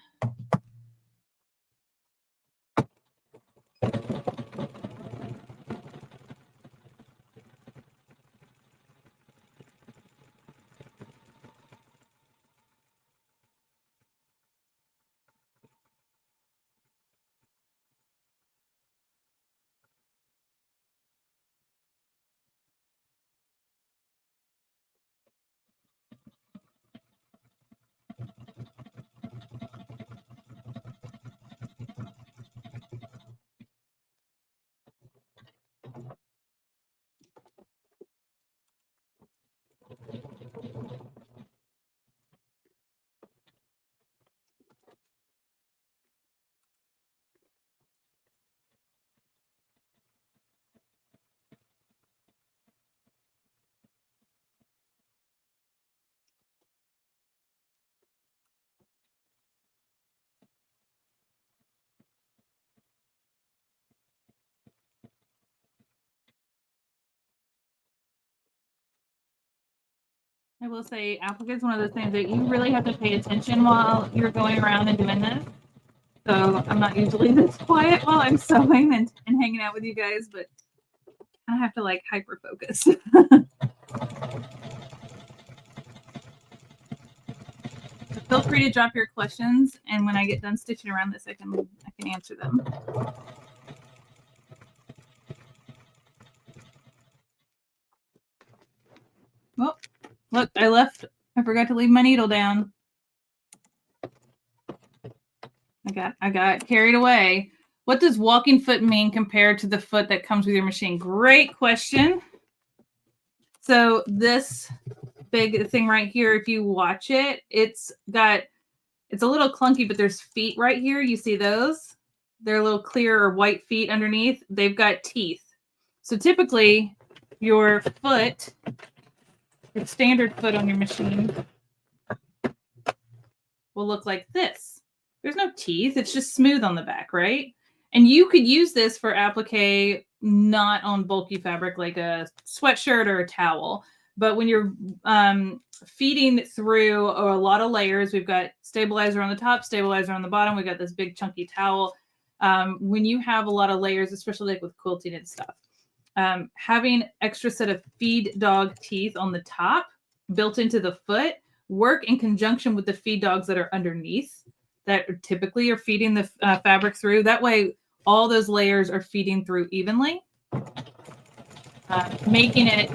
I will say applique is one of those things that you really have to pay attention while you're going around and doing this. So I'm not usually this quiet while I'm sewing and hanging out with you guys, but I have to like hyper focus. Feel free to drop your questions, and when I get done stitching around this, I can answer them. Well, look, I forgot to leave my needle down. I got carried away. What does walking foot mean compared to the foot that comes with your machine? Great question. So this big thing right here, if you watch it, it's a little clunky, but there's feet right here. You see those? They're little clear or white feet underneath. They've got teeth. So typically your foot, your standard foot on your machine will look like this. There's no teeth. It's just smooth on the back, right? And you could use this for applique, not on bulky fabric like a sweatshirt or a towel. But when you're feeding through a lot of layers, we've got stabilizer on the top, stabilizer on the bottom. We've got this big chunky towel. When you have a lot of layers, especially like with quilting and stuff, having extra set of feed dog teeth on the top built into the foot work in conjunction with the feed dogs that are underneath that typically are feeding the fabric through. That way, all those layers are feeding through evenly, making it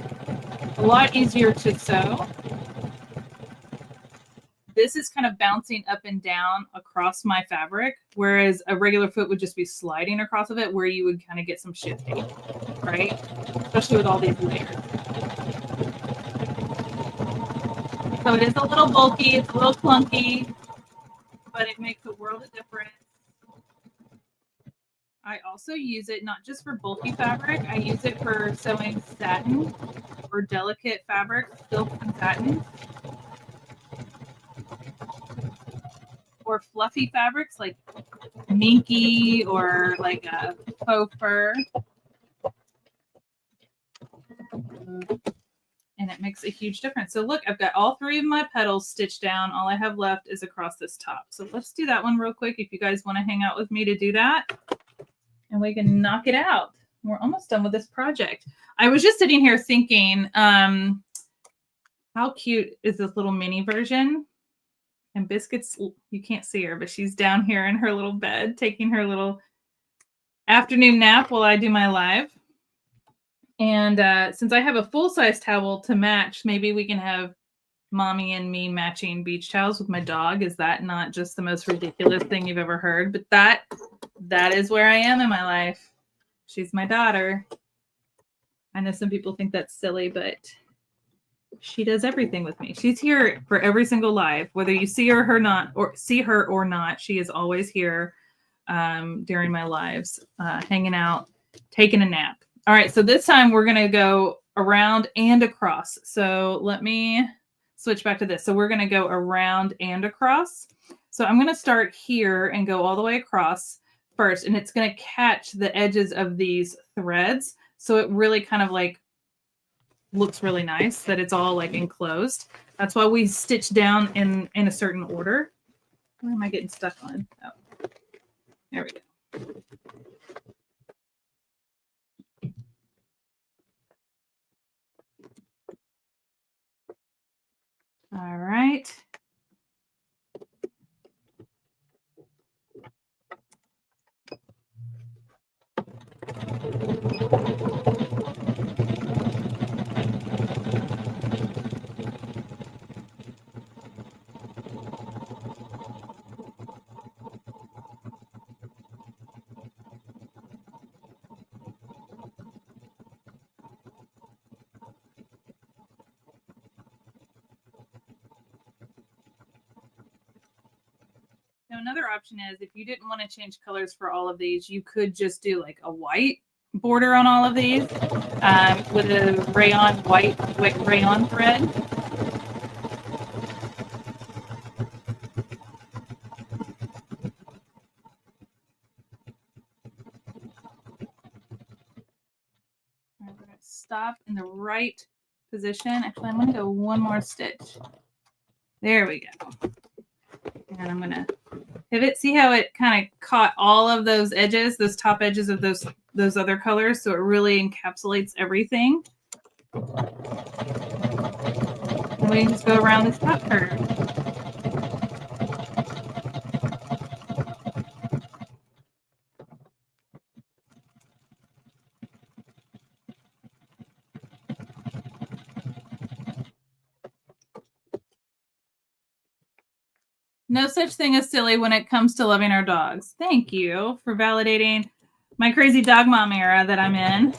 a lot easier to sew. This is kind of bouncing up and down across my fabric, whereas a regular foot would just be sliding across of it, where you would kind of get some shifting, right? Especially with all these layers. So it is a little bulky, it's a little clunky, but it makes a world of difference. I also use it not just for bulky fabric, I use it for sewing satin or delicate fabric, silk and satin. Or fluffy fabrics like minky or like a faux fur. And it makes a huge difference. So look, I've got all three of my petals stitched down. All I have left is across this top. So let's do that one real quick if you guys want to hang out with me to do that. And we can knock it out. We're almost done with this project. I was just sitting here thinking, how cute is this little mini version? And Biscuit's, you can't see her, but she's down here in her little bed, taking her little afternoon nap while I do my live. And since I have a full-size towel to match, maybe we can have mommy and me matching beach towels with my dog. Is that not just the most ridiculous thing you've ever heard? But that is where I am in my life. She's my daughter. I know some people think that's silly, but she does everything with me. She's here for every single live, whether you see her or not, she is always here during my lives, hanging out, taking a nap. All right, so this time we're going to go around and across. So let me switch back to this. So we're going to go around and across. So I'm going to start here and go all the way across first, and it's going to catch the edges of these threads. So it really kind of like looks really nice that it's all like enclosed. That's why we stitch down in a certain order. Where am I getting stuck on? Oh, there we go. All right. Now, another option is if you didn't want to change colors for all of these, you could just do like a white border on all of these with a white rayon thread. I'm going to stop in the right position. Actually, I'm going to go one more stitch. There we go. And I'm going to pivot. See how it kind of caught all of those edges, those top edges of those other colors, so it really encapsulates everything. And we just go around this top curve. No such thing as silly when it comes to loving our dogs. Thank you for validating my crazy dog mom era that I'm in.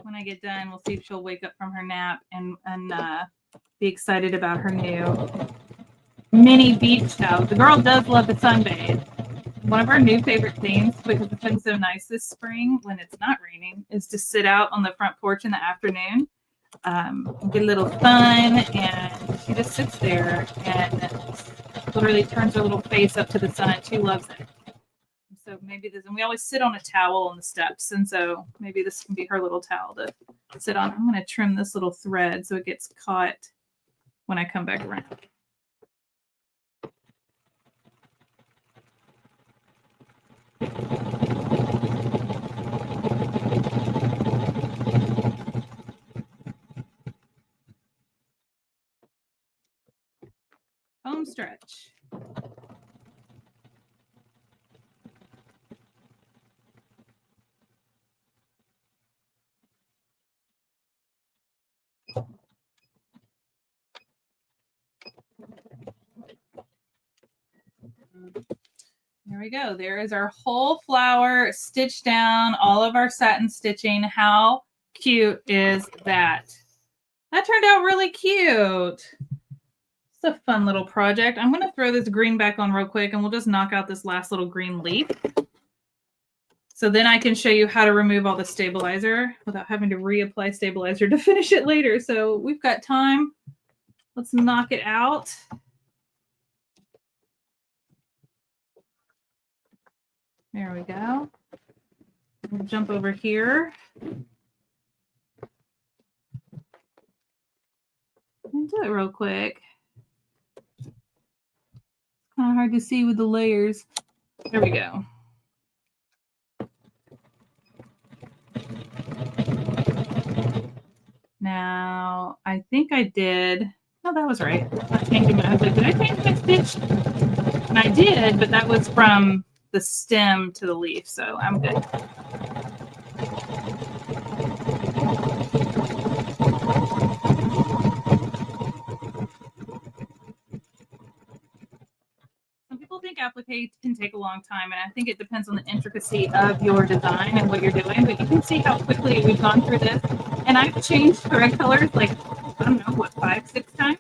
When I get done, we'll see if she'll wake up from her nap and be excited about her new mini beach towel. The girl does love the sunbathe. One of our new favorite things, because it's been so nice this spring when it's not raining, is to sit out on the front porch in the afternoon, get a little sun, and she just sits there and literally turns her little face up to the sun. She loves it. So maybe this, and we always sit on a towel on the steps, and so maybe this can be her little towel to sit on. I'm going to trim this little thread so it gets caught when I come back around. Home stretch. There we go. There is our whole flower stitched down, all of our satin stitching. How cute is that? That turned out really cute. It's a fun little project. I'm going to throw this green back on real quick and we'll just knock out this last little green leaf. So then I can show you how to remove all the stabilizer without having to reapply stabilizer to finish it later. So we've got time. Let's knock it out. There we go. We'll jump over here. And do it real quick. Kind of hard to see with the layers. There we go. Now, I think I did. No, that was right. I changed my, I was like, did I change my stitch? And I did, but that was from the stem to the leaf, so I'm good. Some people think applique can take a long time, and I think it depends on the intricacy of your design and what you're doing, but you can see how quickly we've gone through this. And I've changed thread colors like, I don't know, what, 5, 6 times?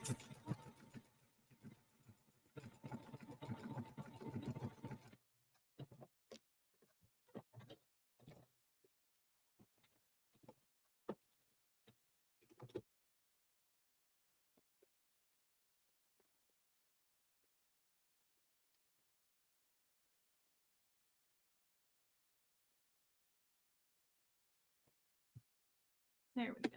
There we go.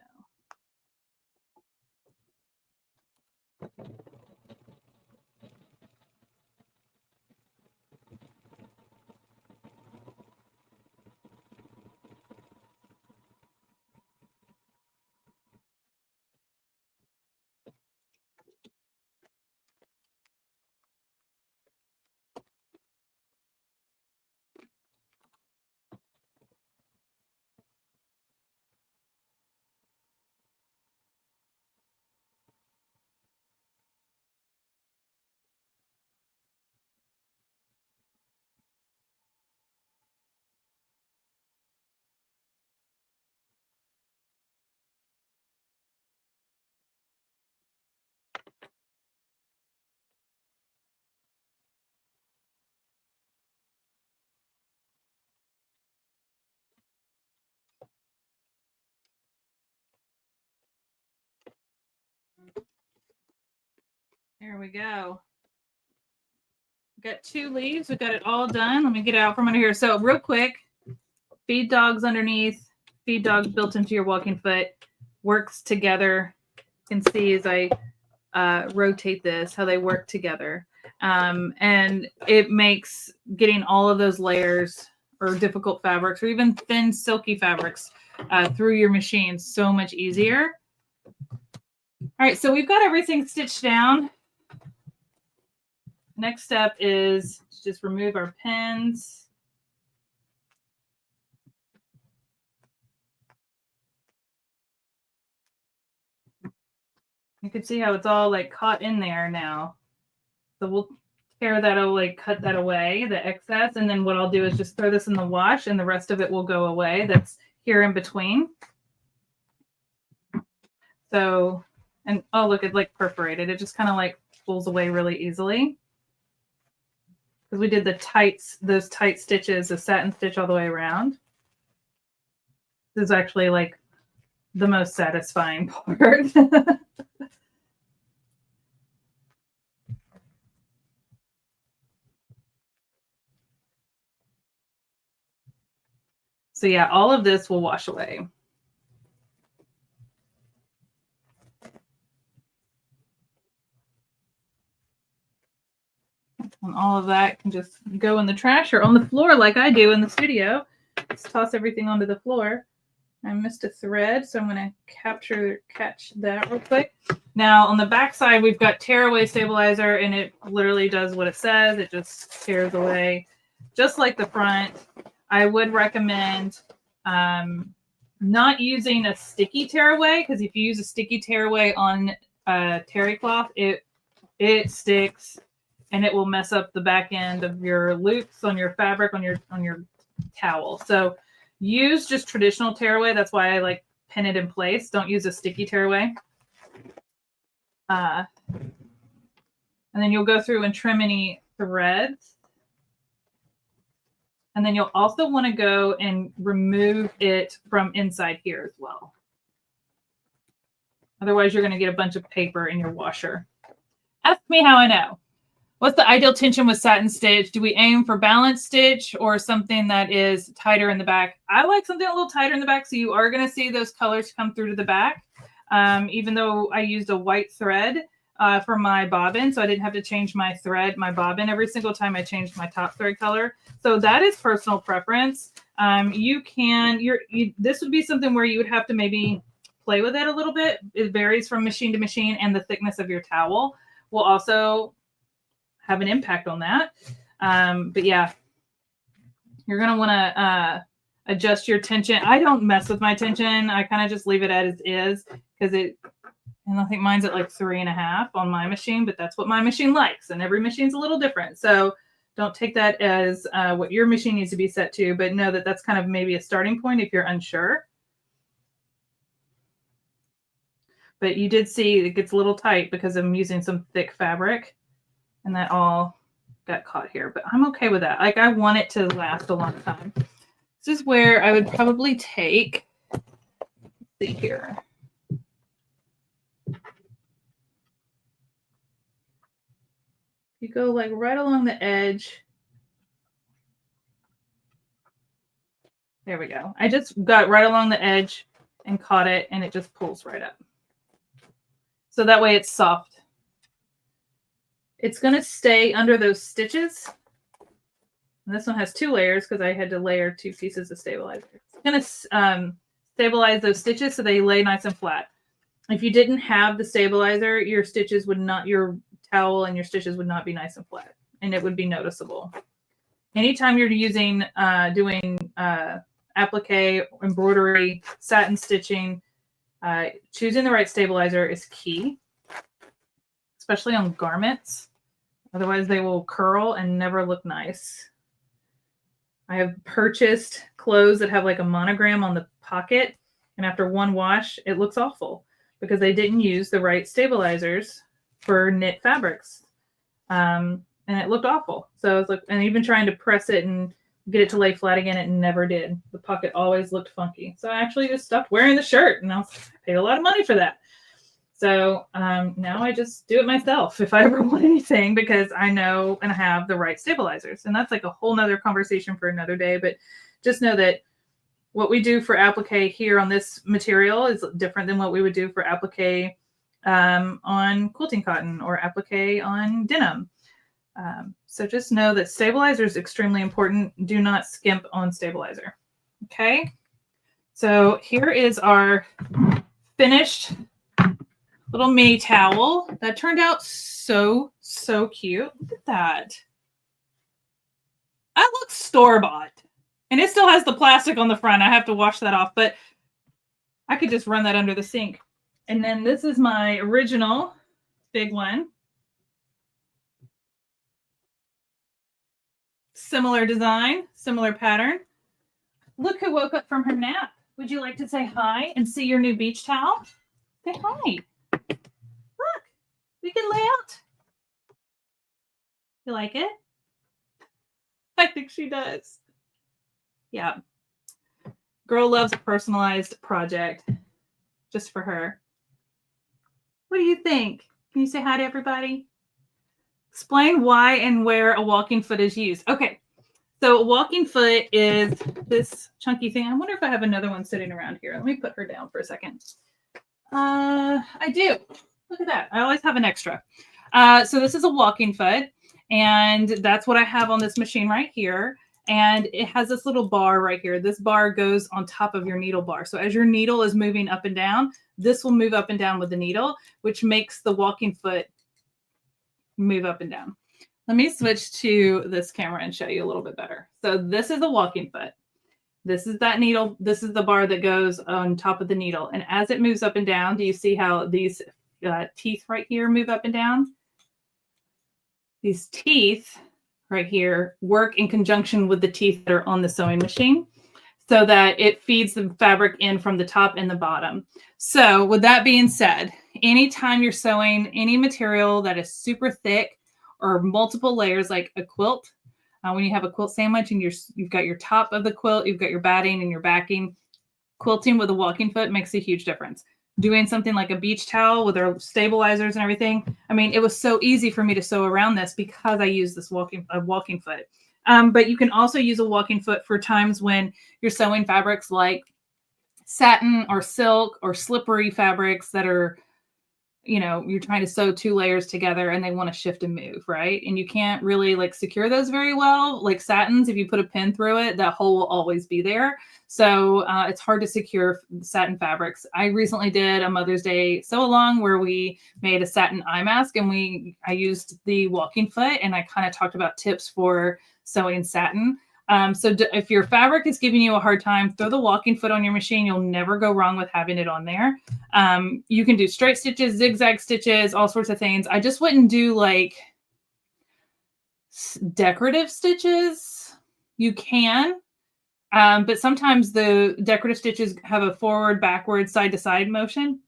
There we go. Got 2 leaves. We got it all done. Let me get it out from under here. So real quick, feed dogs underneath, feed dogs built into your walking foot, works together. You can see as I rotate this, how they work together. And it makes getting all of those layers or difficult fabrics or even thin silky fabrics through your machine so much easier. All right, so we've got everything stitched down. Next step is to just remove our pins. You can see how it's all like caught in there now. So we'll tear that away, cut that away, the excess. And then what I'll do is just throw this in the wash and the rest of it will go away. That's here in between. So, and oh, look, it's like perforated. It just kind of like pulls away really easily. Because we did the tights, those tight stitches, the satin stitch all the way around. This is actually like the most satisfying part. So yeah, all of this will wash away. And all of that can just go in the trash or on the floor like I do in the studio. Just toss everything onto the floor. I missed a thread, so I'm going to catch that real quick. Now on the back side, we've got tearaway stabilizer, and it literally does what it says. It just tears away, just like the front. I would recommend not using a sticky tearaway, because if you use a sticky tearaway on terry cloth, it sticks. And it will mess up the back end of your loops on your fabric, on your towel. So use just traditional tearaway. That's why I like pin it in place. Don't use a sticky tearaway. And then you'll go through and trim any threads. And then you'll also want to go and remove it from inside here as well. Otherwise, you're going to get a bunch of paper in your washer. Ask me how I know. What's the ideal tension with satin stitch? Do we aim for balanced stitch or something that is tighter in the back? I like something a little tighter in the back, so you are going to see those colors come through to the back. Even though I used a white thread for my bobbin, so I didn't have to change my bobbin every single time I changed my top thread color. So that is personal preference. This would be something where you would have to maybe play with it a little bit. It varies from machine to machine, and the thickness of your towel will also have an impact on that. But yeah, you're going to want to adjust your tension. I don't mess with my tension. I kind of just leave it as is because and I think mine's at like 3.5 on my machine, but that's what my machine likes. And every machine's a little different. So don't take that as what your machine needs to be set to, but know that that's kind of maybe a starting point if you're unsure. But you did see it gets a little tight because I'm using some thick fabric. And that all got caught here, but I'm okay with that. Like, I want it to last a long time. This is where I would probably take, let's see here. You go like right along the edge. There we go. I just got right along the edge and caught it, and it just pulls right up. So that way it's soft. It's going to stay under those stitches. And this one has 2 layers because I had to layer 2 pieces of stabilizer. It's going to stabilize those stitches so they lay nice and flat. If you didn't have the stabilizer, your towel and your stitches would not be nice and flat, and it would be noticeable. Anytime you're doing applique, embroidery, satin stitching, choosing the right stabilizer is key, especially on garments. Otherwise, they will curl and never look nice. I have purchased clothes that have like a monogram on the pocket, and after one wash, it looks awful because they didn't use the right stabilizers for knit fabrics. And it looked awful. So I was like, and even trying to press it and get it to lay flat again, it never did. The pocket always looked funky. So I actually just stopped wearing the shirt, and I paid a lot of money for that. So now I just do it myself if I ever want anything, because I know and have the right stabilizers. And that's like a whole nother conversation for another day. But just know that what we do for applique here on this material is different than what we would do for applique on quilting cotton or applique on denim. So just know that stabilizer is extremely important. Do not skimp on stabilizer. Okay. So here is our finished little mini towel that turned out so cute. Look at that. That looks store-bought. And it still has the plastic on the front. I have to wash that off, but I could just run that under the sink. And then this is my original big one. Similar design, similar pattern. Look who woke up from her nap. Would you like to say hi and see your new beach towel? Say hi. Look, we can lay out. You like it? I think she does. Yeah. Girl loves a personalized project just for her. What do you think? Can you say hi to everybody? Explain why and where a walking foot is used. Okay. So a walking foot is this chunky thing. I wonder if I have another one sitting around here. Let me put her down for a second. I do. Look at that. I always have an extra. So this is a walking foot, and that's what I have on this machine right here. And it has this little bar right here. This bar goes on top of your needle bar. So as your needle is moving up and down, this will move up and down with the needle, which makes the walking foot move up and down. Let me switch to this camera and show you a little bit better. So this is a walking foot. This is that needle. This is the bar that goes on top of the needle. And as it moves up and down, do you see how these teeth right here move up and down? These teeth right here work in conjunction with the teeth that are on the sewing machine so that it feeds the fabric in from the top and the bottom. So with that being said, anytime you're sewing any material that is super thick or multiple layers, like a quilt, when you have a quilt sandwich and you've got your top of the quilt, you've got your batting and your backing, quilting with a walking foot makes a huge difference. Doing something like a beach towel with our stabilizers and everything. I mean, it was so easy for me to sew around this because I use this walking foot. But you can also use a walking foot for times when you're sewing fabrics like satin or silk or slippery fabrics that are, you know, you're trying to sew two layers together and they want to shift and move, right? And you can't really like secure those very well. Like satins, if you put a pin through it, that hole will always be there. So it's hard to secure satin fabrics. I recently did a Mother's Day sew along where we made a satin eye mask, and I used the walking foot, and I kind of talked about tips for sewing satin. So if your fabric is giving you a hard time, throw the walking foot on your machine. You'll never go wrong with having it on there. You can do straight stitches, zigzag stitches, all sorts of things. I just wouldn't do like decorative stitches. You can, but sometimes the decorative stitches have a forward, backward, side to side motion.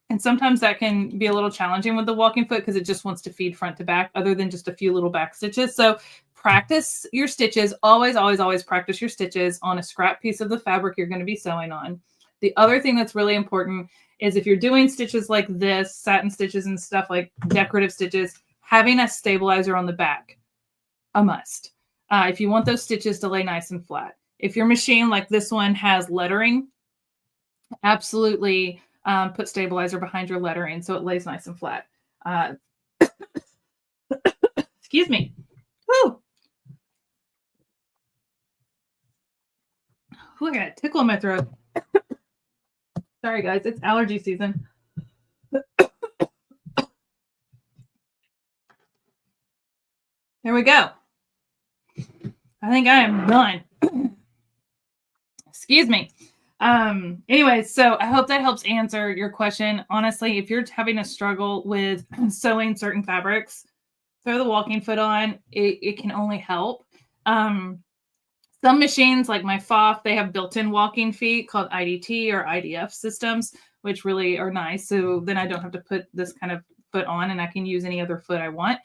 And sometimes that can be a little challenging with the walking foot because it just wants to feed front to back other than just a few little back stitches. So practice your stitches. Always, always, always practice your stitches on a scrap piece of the fabric you're going to be sewing on. The other thing that's really important is if you're doing stitches like this, satin stitches and stuff like decorative stitches, having a stabilizer on the back, a must. If you want those stitches to lay nice and flat. If your machine like this one has lettering, absolutely put stabilizer behind your lettering so it lays nice and flat. Excuse me. Woo! Ooh, I got a tickle in my throat. Sorry, guys. It's allergy season. There we go. I think I am done. Excuse me. Anyway, so I hope that helps answer your question. Honestly, if you're having a struggle with sewing certain fabrics, throw the walking foot on. It can only help. Some machines like my FOF, they have built-in walking feet called IDT or IDF systems, which really are nice. So then I don't have to put this kind of foot on and I can use any other foot I want.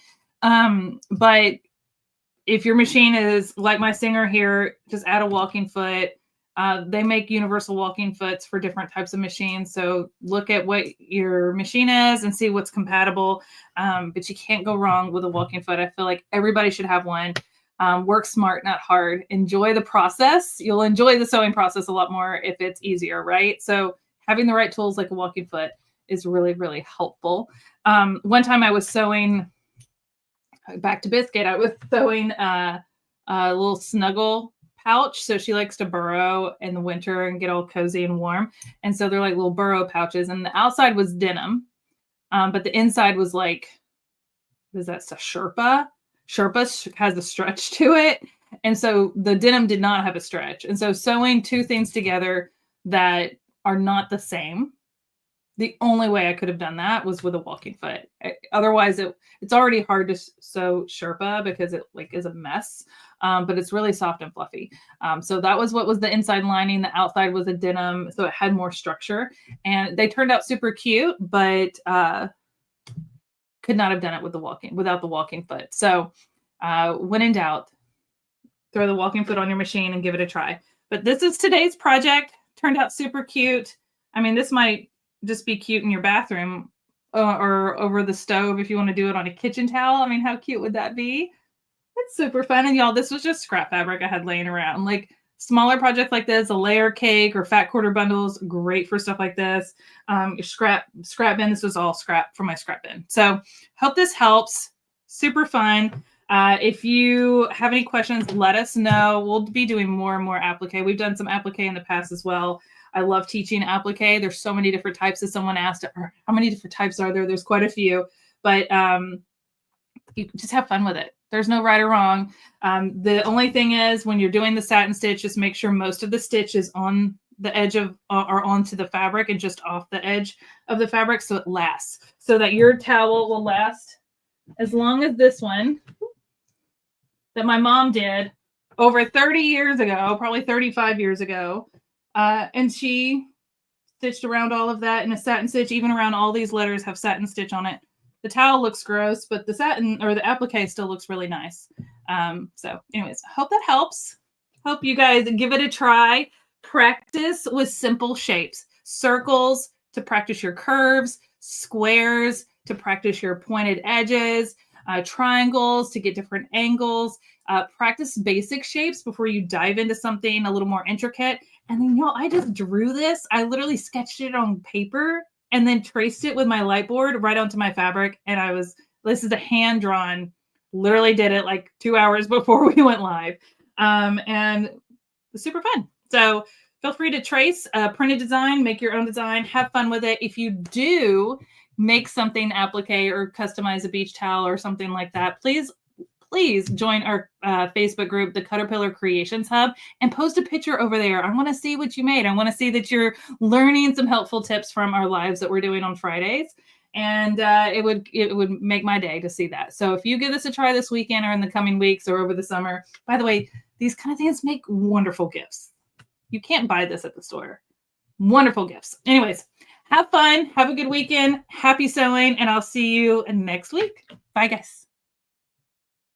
But if your machine is like my Singer here, just add a walking foot. They make universal walking foots for different types of machines. So look at what your machine is and see what's compatible. But you can't go wrong with a walking foot. I feel like everybody should have one. Work smart, not hard. Enjoy the process. You'll enjoy the sewing process a lot more if it's easier, right? So having the right tools like a walking foot is really, really helpful. One time I was sewing, back to Biscuit, I was sewing a little snuggle pouch. So she likes to burrow in the winter and get all cozy and warm. And so they're like little burrow pouches. And the outside was denim, but the inside was like, what is that, Sherpa? Sherpa has a stretch to it. And so the denim did not have a stretch. And so sewing two things together that are not the same, the only way I could have done that was with a walking foot. Otherwise, it's already hard to sew Sherpa because it like is a mess, but it's really soft and fluffy. So that was what was the inside lining. The outside was a denim, so it had more structure. And they turned out super cute, but could not have done it without the walking foot. So when in doubt, throw the walking foot on your machine and give it a try. But this is today's project. Turned out super cute. I mean, this might just be cute in your bathroom or over the stove if you want to do it on a kitchen towel. I mean, how cute would that be? It's super fun. And y'all, this was just scrap fabric I had laying around. Like smaller projects like this, a layer cake or fat quarter bundles, great for stuff like this. Your scrap bin, this was all scrap from my scrap bin. So hope this helps. Super fun. If you have any questions, let us know. We'll be doing more and more applique. We've done some applique in the past as well. I love teaching applique. There's so many different types. As someone asked, how many different types are there? There's quite a few, but you just have fun with it. There's no right or wrong. The only thing is when you're doing the satin stitch, just make sure most of the stitch is on the edge of or onto the fabric and just off the edge of the fabric so it lasts, so that your towel will last as long as this one that my mom did over 30 years ago, probably 35 years ago. And she stitched around all of that in a satin stitch. Even around all these letters have satin stitch on it. The towel looks gross, but the satin or the applique still looks really nice. So anyways, I hope that helps. Hope you guys give it a try. Practice with simple shapes. Circles to practice your curves, squares to practice your pointed edges, triangles to get different angles. Practice basic shapes before you dive into something a little more intricate. And then, y'all, I just drew this. I literally sketched it on paper and then traced it with my light board right onto my fabric. And this is a hand drawn, literally did it like 2 hours before we went live. And it was super fun. So feel free to trace, print a design, make your own design, have fun with it. If you do make something applique or customize a beach towel or something like that, please join our Facebook group, the Caterpillar Creations Hub, and post a picture over there. I want to see what you made. I want to see that you're learning some helpful tips from our lives that we're doing on Fridays. And it would make my day to see that. So if you give this a try this weekend or in the coming weeks or over the summer, by the way, these kind of things make wonderful gifts. You can't buy this at the store. Wonderful gifts. Anyways, have fun. Have a good weekend. Happy sewing. And I'll see you next week. Bye, guys.